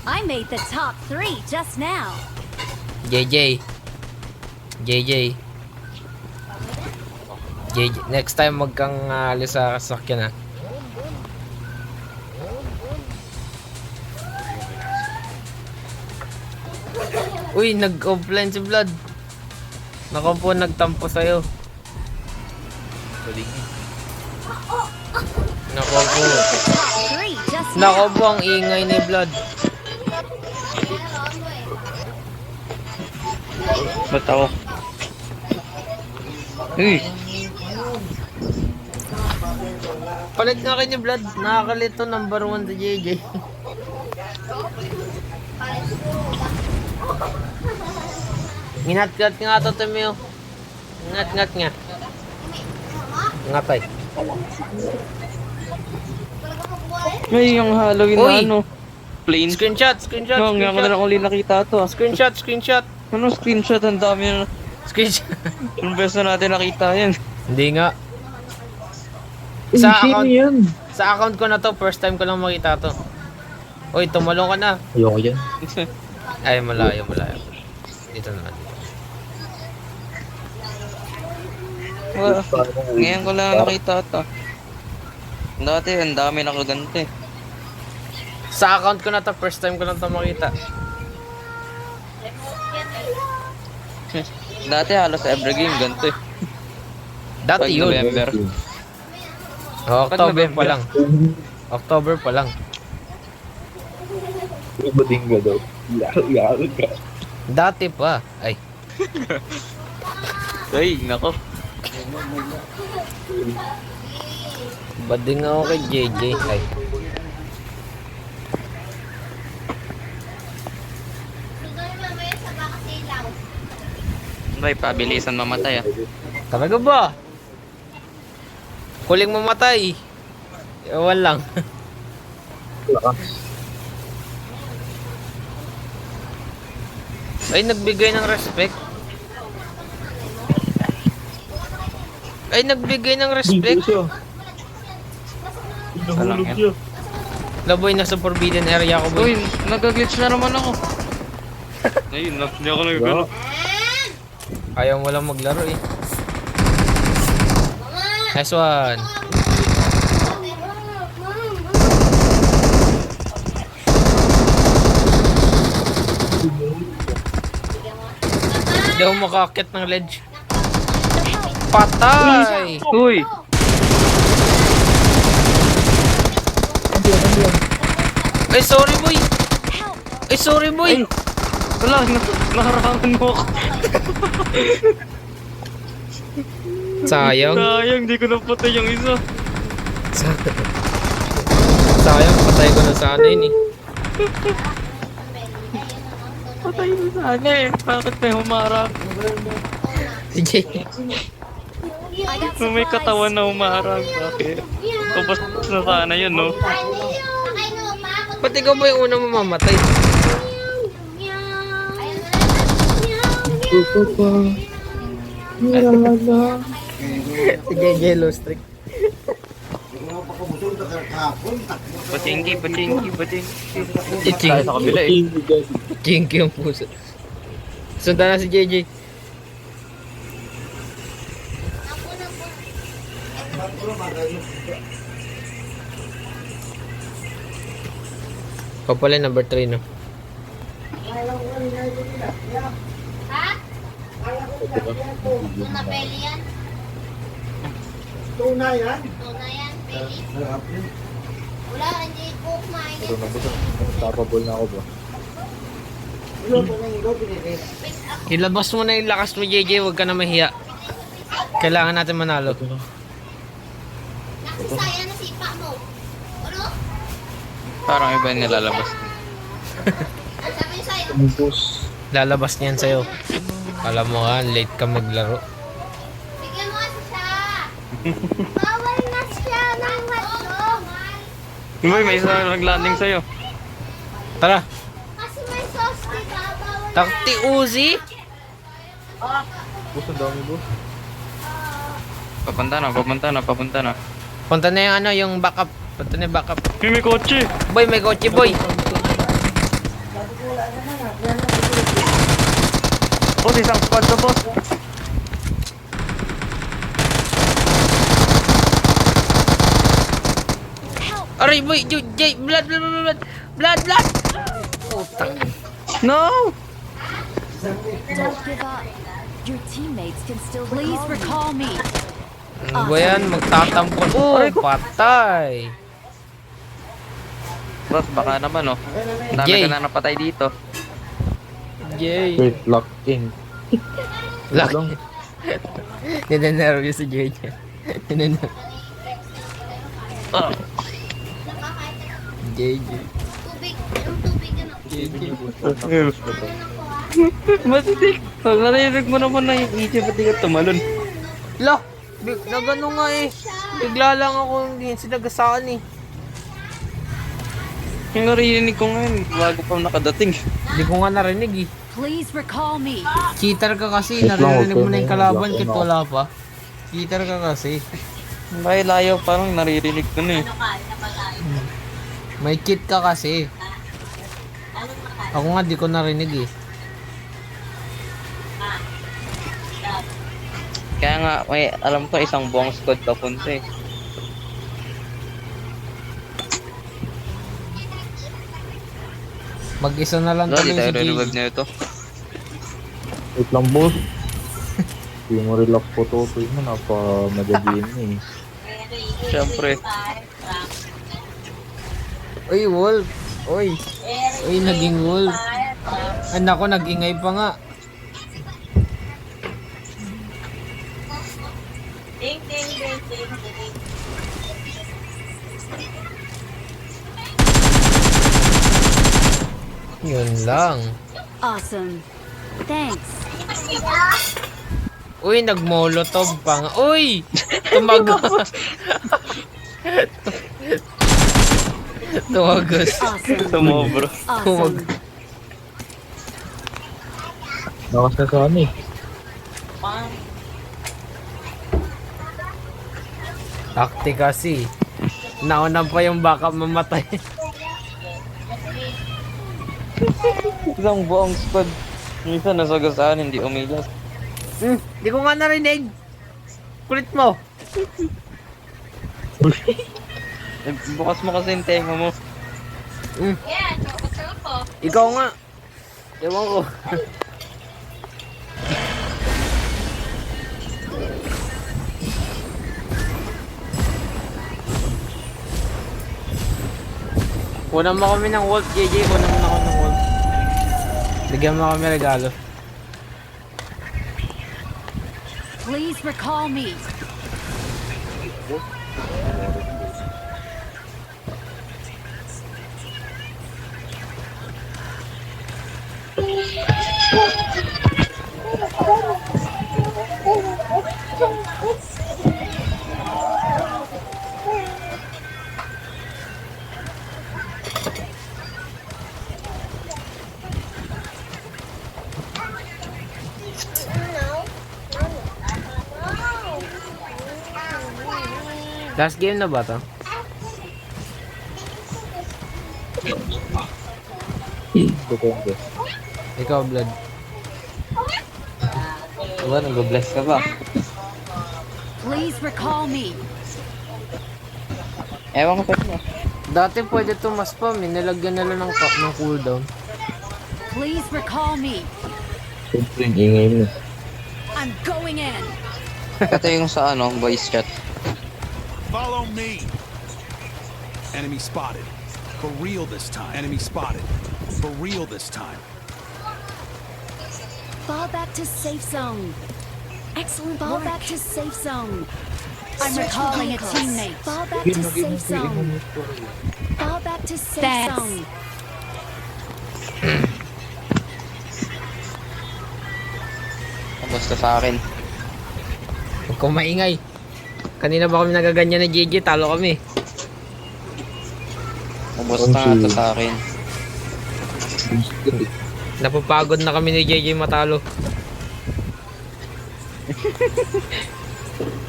S2: I made the top 3 just now.
S1: JJ. Next time wag kang alis sa sasakyan ha. Uy, nag-offline si Vlad. Naku po, nagtampo sa'yo. Naku po.
S2: Top 3 just
S1: Naku
S2: now.
S1: po, ang ingay ni Vlad.
S5: Ba't ako? Uy!
S1: Palit nga kayo ni Vlad. Nakakalito, number 1 si JJ. Ngat nga to, Timio. Ngat nga. Ngatay.
S5: May yung Halloween
S1: Uy!
S5: na ano. Plain.
S1: Screenshot.
S5: No, nga ko na lang uli nakita to.
S1: Screenshot.
S5: Ano screenshot? Ang dami na.
S1: Screenshot.
S5: Yung best na natin nakita yan.
S1: Hindi nga. Sa account ko na to, first time ko lang makita to. Uy, tumalong ka na.
S3: Ayoko yan.
S1: Ay, malayo. Dito naman.
S5: Ngayon ko lang nakita to. Dati, ang dami nakaganti.
S1: Sa account ko na to, first time ko lang to makita.
S5: Dati halos every game ganito eh.
S1: Dati
S5: Pag
S1: yun.
S5: November.
S1: Oh,
S5: Pag
S1: October
S5: November.
S1: pa lang. October pa lang.
S3: Badingga daw. Yaro ka.
S1: Dati pa. Ay.
S5: Ay, nako.
S1: Bading ako kay JJ. Ay.
S5: Bay, pabilisan mamatay ah.
S1: Talaga ba? Kuling mamatay. Ewan lang. Ay, nagbigay ng respect. Ay, nagbigay ng respect.
S5: Alang yan.
S1: Laboy, nasa forbidden area ko, boy.
S5: Uy, nag-glitch na naman ako. Ayun, hindi ako nagano.
S1: Ayaw mo lang maglaro eh. Nice one. Hindi ako makakit ng ledge. Patay!
S5: Uy!
S1: Ay, sorry boy! Ay, sorry boy!
S5: Wala, nakarangan mo ako.
S1: Sayang.
S5: Sayang, di ko napatay yung isa.
S1: Sayang, patay ko na sana yun eh.
S5: Patay mo sana eh. Bakit may humarap?
S1: Sige.
S5: Kung may katawan na humarap, bakit? Tapos na sana yun, no?
S1: Ba't ikaw ba yung unang mamamatay? Sige, yellow streak.
S5: Patingki, patingki, patingki.
S1: Iching.
S5: Sa kabila eh.
S1: Chinky ang puso. Sundan na si JJ. Ikaw pala number 3 no?
S6: Yung napeli yan?
S4: Tuna yan.
S6: Tuna yan, peli?
S4: Sarap yun.
S6: Wala, hindi ko kumain.
S3: Tapable na ako ba?
S4: Luto na yung luto ni
S1: Ilabas mo na yung lakas mo JJ, huwag ka na mahiya. Kailangan natin manalo.
S6: Nakasaya na sipa mo. Ano?
S5: Parang iba yung nilalabas.
S6: Ang sabi niyo sa'yo?
S1: Lalabas niyan sa'yo. Alam mo nga, late ka maglaro.
S6: Bigyan mo kasi siya. Bawal na siya ng hotdog.
S5: Uy, may isa nag-landing sa'yo.
S1: Tara,
S6: Kasi may sauce, diba? Bawal na.
S1: Takti Uzi.
S3: Boss, ang dami boss.
S5: Papunta na, papunta na, papunta na.
S1: Punta na yung ano, yung backup. Punta na yung backup.
S5: Uy, may kotse!
S1: Boy, may kotse boy.
S5: Boss, isang squad to, boss.
S1: Aray boy, Jay, blood. Utang.
S5: No!
S2: Don't give up. Your teammates can still. Please recall me.
S1: Ano ba yan? Magtatampon. Oh, patay.
S5: Boss, baka naman, oh. Ang dami
S1: Jay.
S5: ka na napatay dito.
S1: Jay.
S3: Wait, lock in.
S1: Lock. Ninenervous si Jay. Ninenervous.
S5: Ah.
S1: JJ.
S6: Tubig. Yung tubig yun.
S5: Masitik! Narinig mo naman na yung EJ, pati ka tumalon.
S1: La, nagano nga eh. Bigla lang ako hindi sinagasaan eh.
S5: Yung narinig ko ngayon, bago pa nakadating.
S1: Hindi ko nga narinig eh.
S2: Please recall me.
S1: Cheater ka kasi, naririnig mo na yung kalaban kahit wala pa. Cheater ka kasi.
S5: May layo, parang naririnig ko na eh.
S1: May cheat ka kasi. Ako nga di ko narinig eh.
S5: Kaya nga, may alam ko isang buong squad papunta eh.
S1: Mag-isa na lang
S5: Lali
S1: tuloy
S5: tayo
S1: si JJ.
S5: revive na ito.
S3: Wait lang boss. Hindi mo relax po to. Ito mo, napamadaliin eh.
S5: Siyempre.
S1: Uy, wolf. Uy. Uy, naging wolf. Ay, nako, nag-ingay pa nga.
S6: Ding, ding, ding, ding, ding.
S1: Yun lang.
S2: Awesome. Thanks.
S1: Uy, nagmolotov pa nga. Uy! Tumagos. Tumagos.
S2: Awesome.
S5: Tumobro.
S2: Awesome.
S3: Bakas na sa ano eh.
S1: Takti kasi. Nauna pa yung baka mamatay.
S5: Isang buong squad. Minsan nasagasaan, hindi umilas.
S1: Di ko nga narinig. Kulit mo.
S5: Bukas mo kasi yung tenga mo.
S6: Yeah, chocolate po.
S1: Ikaw nga. Ewan ko. Kunan mo kami ng wolf, JJ. Kunan mo na kami ng wolf. Bigyan mo kami regalo.
S2: Please recall me.
S1: Last game na ba to?
S3: Depende.
S1: Ikaw, Blood.
S5: Diba, nag-bless ka ba?
S2: Please recall me.
S5: Ewan ko pa niya.
S1: Dati pwede tumaspam eh. Nilagyan nila ng cooldown.
S2: Please recall me.
S3: Siyempre yung ingay mo.
S2: I'm going in.
S5: Ito yung sa ano, voice chat.
S7: Follow me. Enemy spotted. For real this time. Enemy spotted. For real this time.
S2: Fall back to safe zone. Excellent. Fall back to safe zone. I'm recalling a teammate. Fall back to safe zone. Fall back to safe zone.
S5: Basta sa akin.
S1: Huwag kang maingay. Kanina ba kami nagaganyan ni JJ? Talo kami.
S5: Basta nga ito sa akin.
S1: Napapagod na kami ni JJ matalo.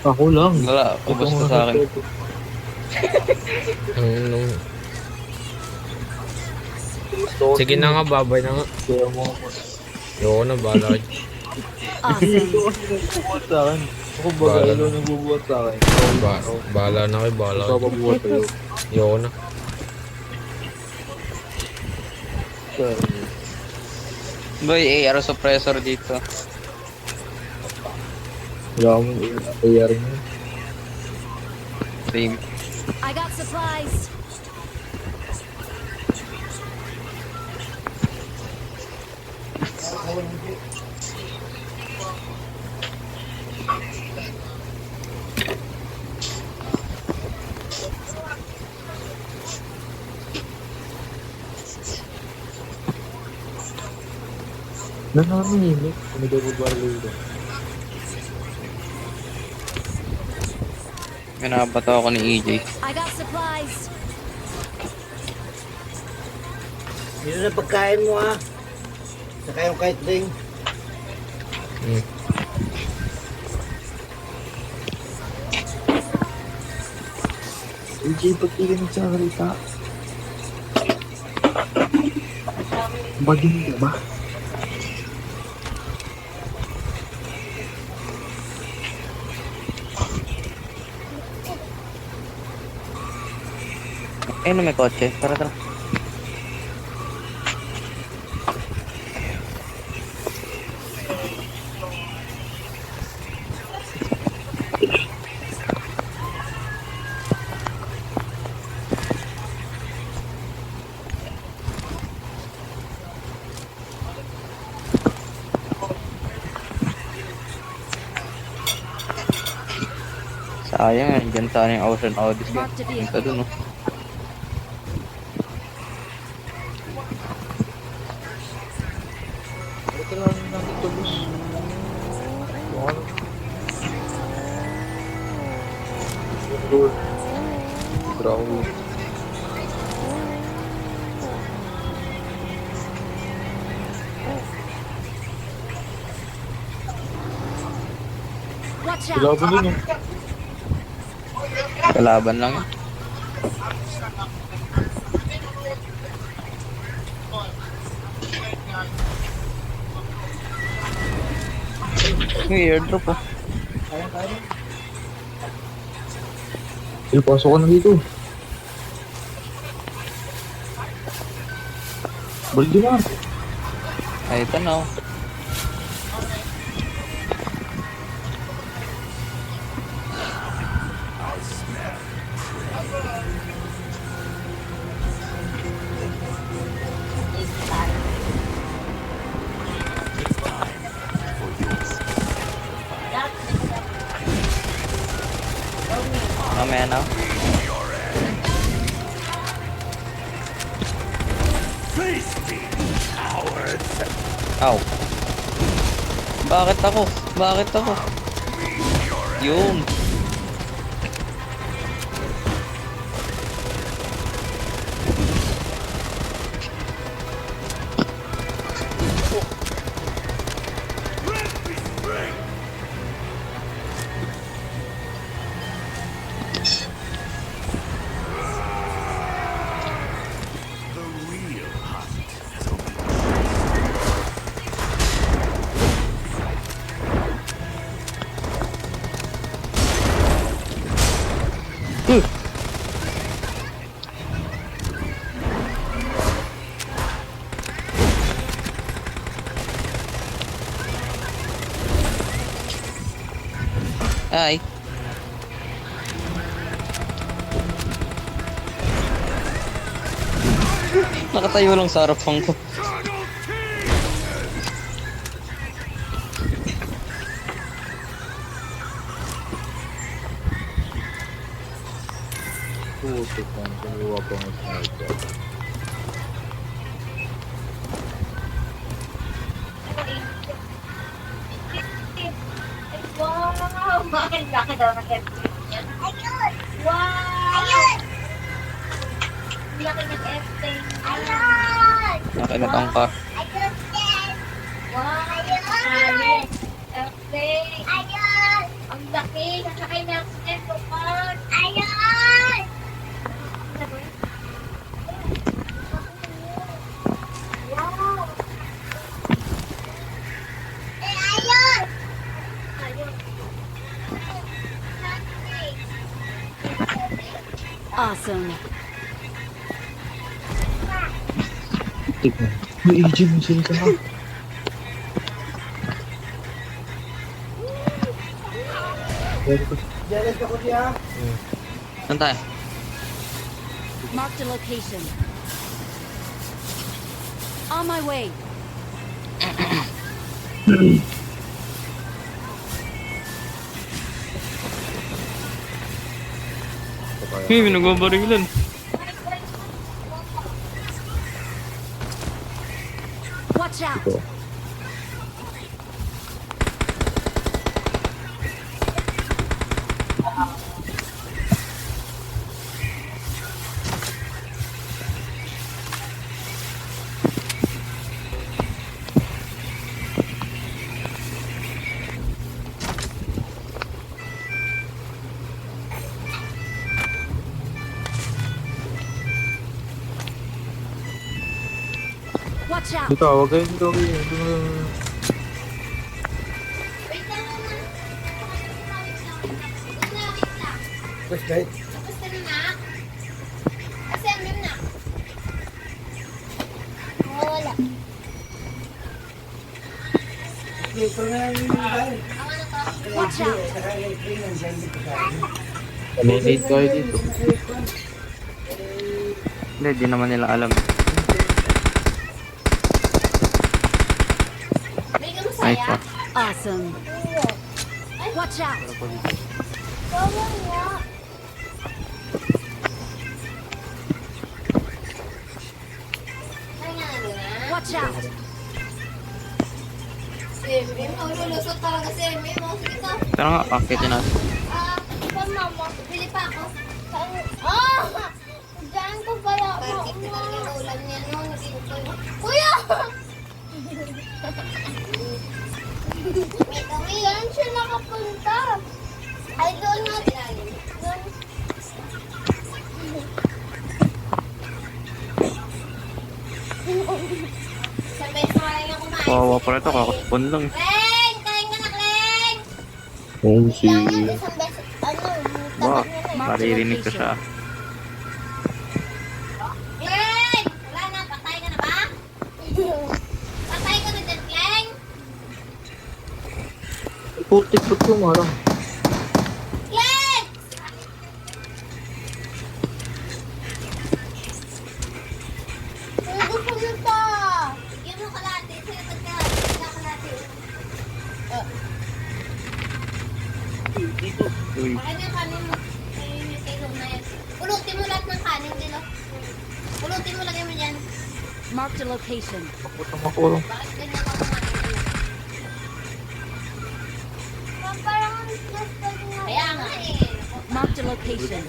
S3: Ako lang.
S5: Wala, ubos na sa akin.
S1: Sige na nga, babay na nga.
S3: Kaya mo.
S1: Yoko na, bahala ka.
S2: Awesome.
S3: Nagbubuhat sa akin. Ako ba
S1: Bahala.
S3: galo nagbubuhat sa akin?
S1: Bahala na kayo, bahala kayo.
S3: Papabuhat kayo.
S1: Yoko na.
S5: Boy, AR suppressor dito.
S3: Wala akong AR mo.
S5: Same.
S2: I got supplies.
S3: Nanamimik. Kung nagbabaril ito.
S5: Minabato ako ni EJ.
S2: I got supplies.
S4: Yun na pagkain mo ha. Saka yung kite ring.
S3: AJ, ba't di ka nagsasalita? Bagin ka ba?
S5: Ayun na may kotse. Tara, tara. Sayang eh, dyan sana yung Ocean Odyssey.
S2: Marked a vehicle.
S5: Punta dun oh.
S3: Ito lang namin ito, boss. Grabe.
S2: Watch out!
S3: Kalaban din oh.
S5: Kalaban lang yun. May airdrop oh.
S3: Pasok ka na dito. Balik din na.
S5: Ay, ito na oh. Mamaya na. Aw. Bakit ako? Bakit ako? Yun. Ay. Nakatayo lang sa harapan ko.
S3: Puto ka. Kumuha pa ng sniper.
S6: Wow! Bakit daw nag-F3 yan? Ayun! Wow! Ayun! Laki nag-F3. Ayun!
S5: Nakinatangkar.
S6: Ayun din! Wow! Ayun! F3! Ayun! Ang laki! Sasakay na ako sa F3. Ayun! Wow! Ayun! Ayun!
S2: Awesome.
S3: Tignan. May agent mo sila ka.
S4: Jealous ako siya.
S5: Saan tayo?
S2: Mark the location. On my way.
S5: Hey, may nagbabarilan.
S2: Watch out!
S3: Ito.
S2: Watch out!
S3: Dito, huwag kayo dito.
S6: Wait lang naman. Wait lang.
S4: West guys.
S6: Tapos ka na na? Assembly na. Wala.
S4: Dito na lang yung tayo.
S6: Ako na to.
S2: Watch out!
S4: Naka-electric ng sandi ko tayo.
S3: Nalilate kayo dito.
S5: Hindi, di naman nila alam.
S6: May ka
S5: Nice
S6: masaya?
S5: ah.
S2: Awesome. Watch out!
S6: Bawa nga. Ay nga na.
S2: Watch out!
S6: Si Emmy, lulusot talaga si Emmy. Mga sige to.
S5: Pero nga, pakitin natin.
S6: Ipag mama. Bili pa ako. Saan? Ah! Diyan ko pala. Bakit ka talaga yung ulam niya noon? Kuya! Saan siya nakapunta? Ay, doon nga. Doon. Isang beses mo lang yung kumain.
S5: Kawawa pa ito, kakaspawn lang.
S6: Kleng! Kain ka na, Kleng!
S3: Oh, si...
S6: Lang yan, isang beses. Ano?
S5: Ba,
S6: Tapat niya na.
S5: maririnig ko siya.
S6: Kleng! Wala na, patay ka na ba? Patay ka na dyan, Kleng!
S3: Putik ba't yung marang?
S6: Kleng! Ano gusto mo ito? Bigyan mo kalate. Sa'yo kalate.
S5: Uy,
S6: Akin yung kanin mo. Ayun yung kilo na yan. Pulutin mo lahat ng kanin din, oh. Pulutin mo, lagay mo dyan.
S2: Marked a location.
S3: Putang makulong.
S6: Bakit ganyan ako kumain? Parang kaya nga eh.
S2: Marked a location.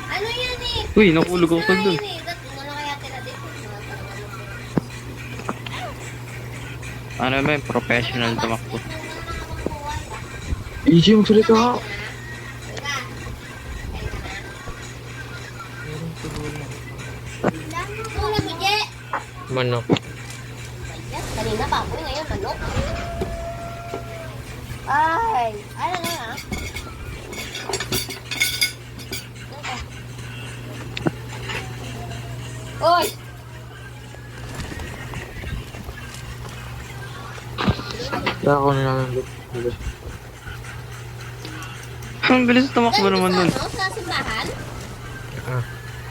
S6: Ano yan eh?
S5: uy, nakulog ako sa dun.
S6: Ano kaya tira dito?
S5: Ano ba yung professional tumakbo?
S3: Easy magsalita ka.
S6: Muna mo, Je!
S1: Manok.
S6: Yes, kanina pa ako ngayon, manok. Ay, ano na nga? Oy!
S3: Kaya ako na namin look.
S5: Ang bilis tumakbo naman dun.
S6: Ano? Sa simbahan?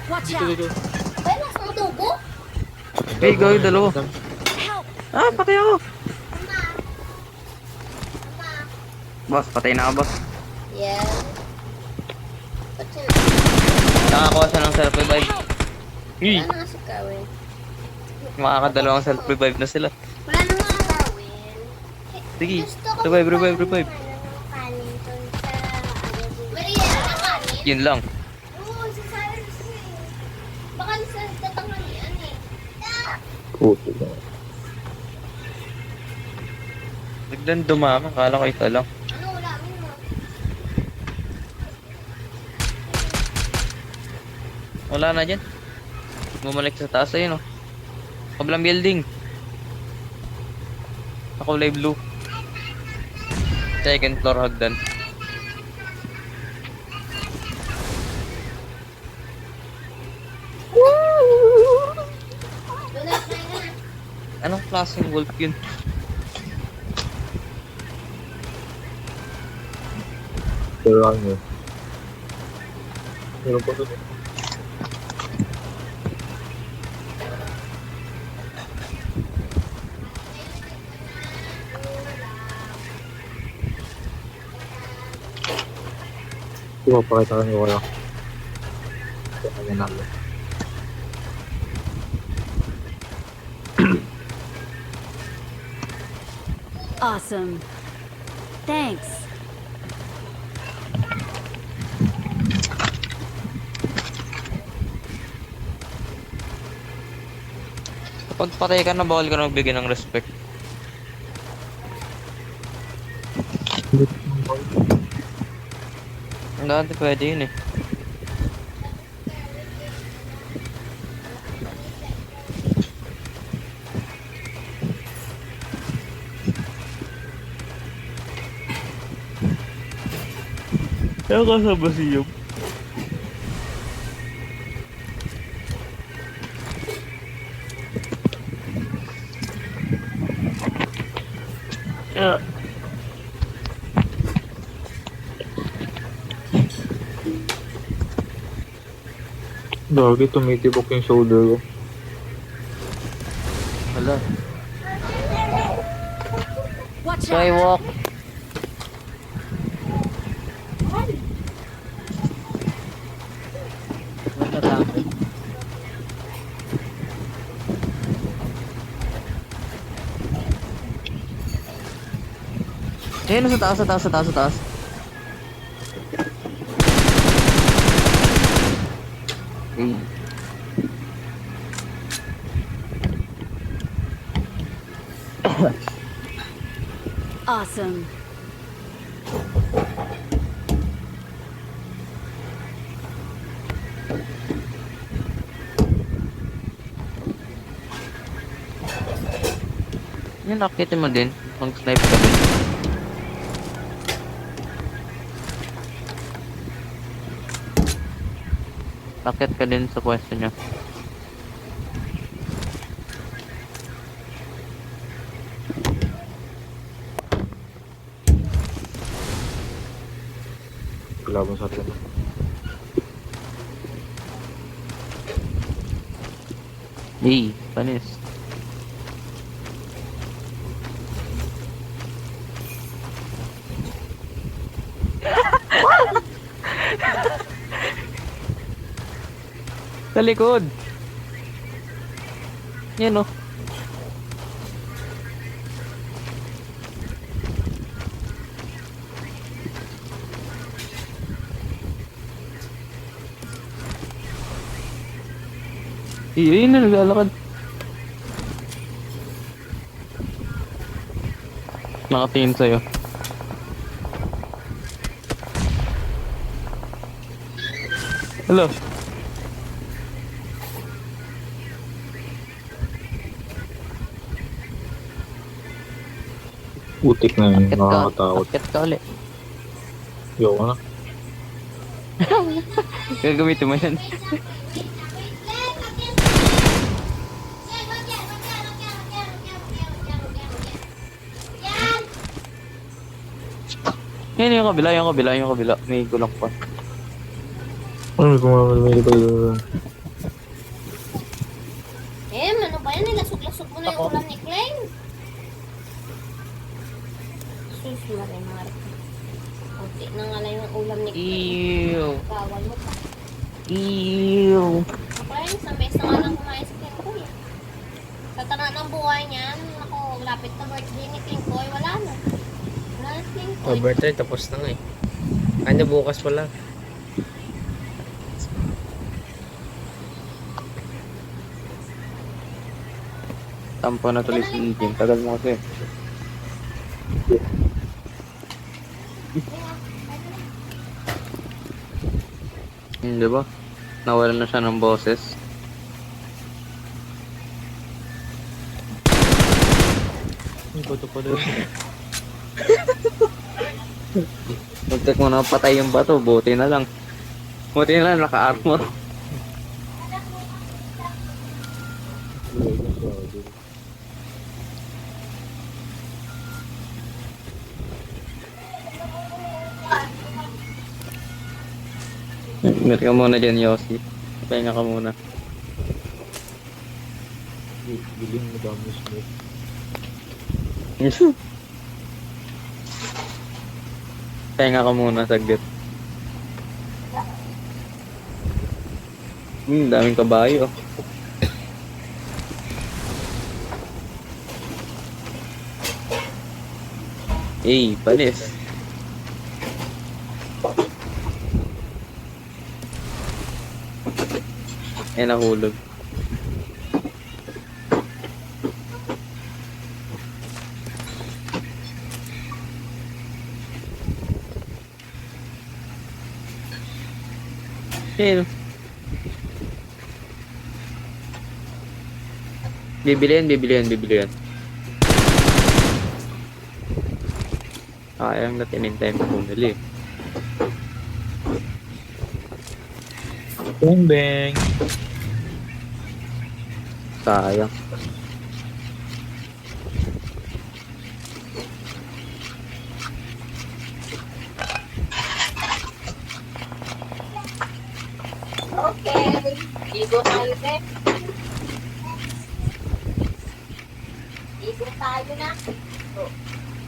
S2: Watch out!
S6: Ay, nasa mo tubo?
S5: Hey, gawin dalawa.
S2: Help!
S5: Ah, patay ako.
S6: Mama. Mama.
S5: Boss, patay na ka, boss.
S6: Yeah. Ba't yun?
S5: Nakakuha siya ng self-revive. Uy,
S6: Wala na nga si Kawin.
S5: makakadalawang self-revive na sila.
S6: Wala na nga Kawin.
S5: Sige,
S6: Gusto ko
S5: revive,
S6: pa
S5: revive,
S6: ng
S5: revive.
S6: kanin dun sa... Maria, ano kanin?
S5: Yun lang.
S6: Oo, si Sarah gusto eh. Baka sa tatanghalian eh.
S3: Putik na.
S5: Biglang dumama, kala ko ito lang.
S6: Ano ulamin mo?
S5: Wala na dyan. Bumalik sa taas ayun oh. Kablang building. Ako live blue. Second floor hagdan.
S6: Doon na, kain na.
S5: Anong klaseng wolf yun?
S3: Pero ano? Meron pa doon. Pakita ka niyo wala. Kaya namin.
S2: Awesome. Thanks.
S5: Kapag patay ka na, bawal ka na magbigay ng respect. Dati pwede yun eh. Kaya kasama si Yob. Yeah.
S3: Dagi, tumitibok yung shoulder ko.
S5: Wala.
S2: Watch out!
S5: Skywalk. Wala tayo. Ayun, sa taas, sa taas, sa taas, sa taas. Uy.
S2: Awesome.
S5: Yan, nakita mo din. Mag-snipe ka din. Bakit ka din sa pwesto niya?
S3: Kalaban sa atin.
S5: Hey, panis. Sa likod. Yan o. Yun na, naglalakad. Nakatingin sa'yo. Hello.
S3: Putik na yun,
S5: Akit ka,
S3: nakakatakot.
S5: akit ka ulit.
S3: Ayoko na.
S5: Gagamitin mo yan. Yan yung kabila, yung kabila, yung kabila. May gulong pa.
S3: Ano, may pa yun.
S6: Ano ba yan? Nilasog-lasog mo na yung ulam ni Klein. Sus, maray mga rin. Kunti na nga lang yung ulam ni Klein.
S5: Ew.
S6: Bawal mo pa.
S5: Ew.
S6: Klein, sa mesa nga lang kumain si Klein Koy. Sa tanaan ng buhay niyan, ako, lapit na birthday ni Klein Koy, wala na. Wala na si Klein Koy.
S1: Birthday, tapos na nga eh. Ano, bukas pala.
S5: Tampo na tuloy si Jim. Tagal mo kasi. Di ba? Nawalan na siya ng boses.
S3: Ang bato pa doon.
S5: Muntik mo na patay yung bato. Buti na lang. Buti na lang naka-armor. Meron ka muna dyan, Yossi. Pahinga ka muna.
S3: Biling mo dami smoke.
S5: Pahinga ka muna, saglit. Daming kabayo. Eh, panis. Eh, nahulog. Eh, bibilihan. Sayang na tinintay mo bumili.
S3: Bang bang.
S5: Sayang.
S6: Okay. Ligo tayo, te. Ligo tayo na.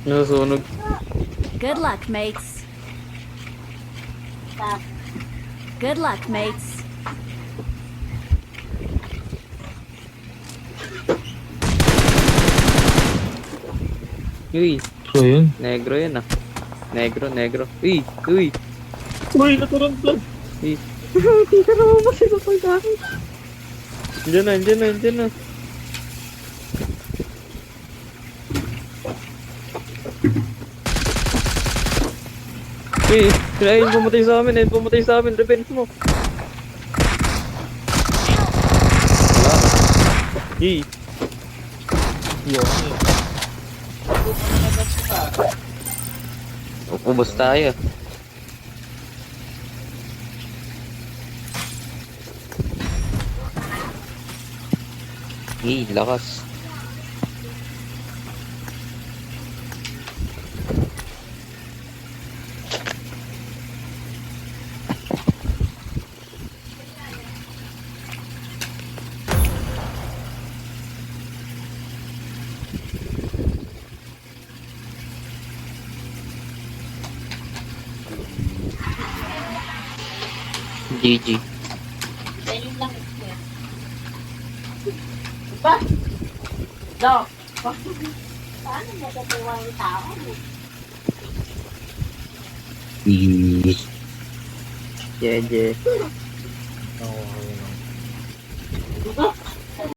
S5: Nasusunog.
S2: Good luck, mates.
S6: Sa
S2: Good luck, mates.
S5: Uy,
S3: So yun.
S5: negro yan ah. Negro. Uy.
S3: Uy, naturang plan.
S5: Uy. Hindi ka naman masino pagkain. Diyan na. Eh, ayun pumatay sa amin, revenge mo. Wala. Eh. Ubus tayo. Eh, lakas. GG.
S6: Dahil yung langit ko yan. Paano matutuwa yung tao?
S3: Jeje.
S4: Oo, ayun.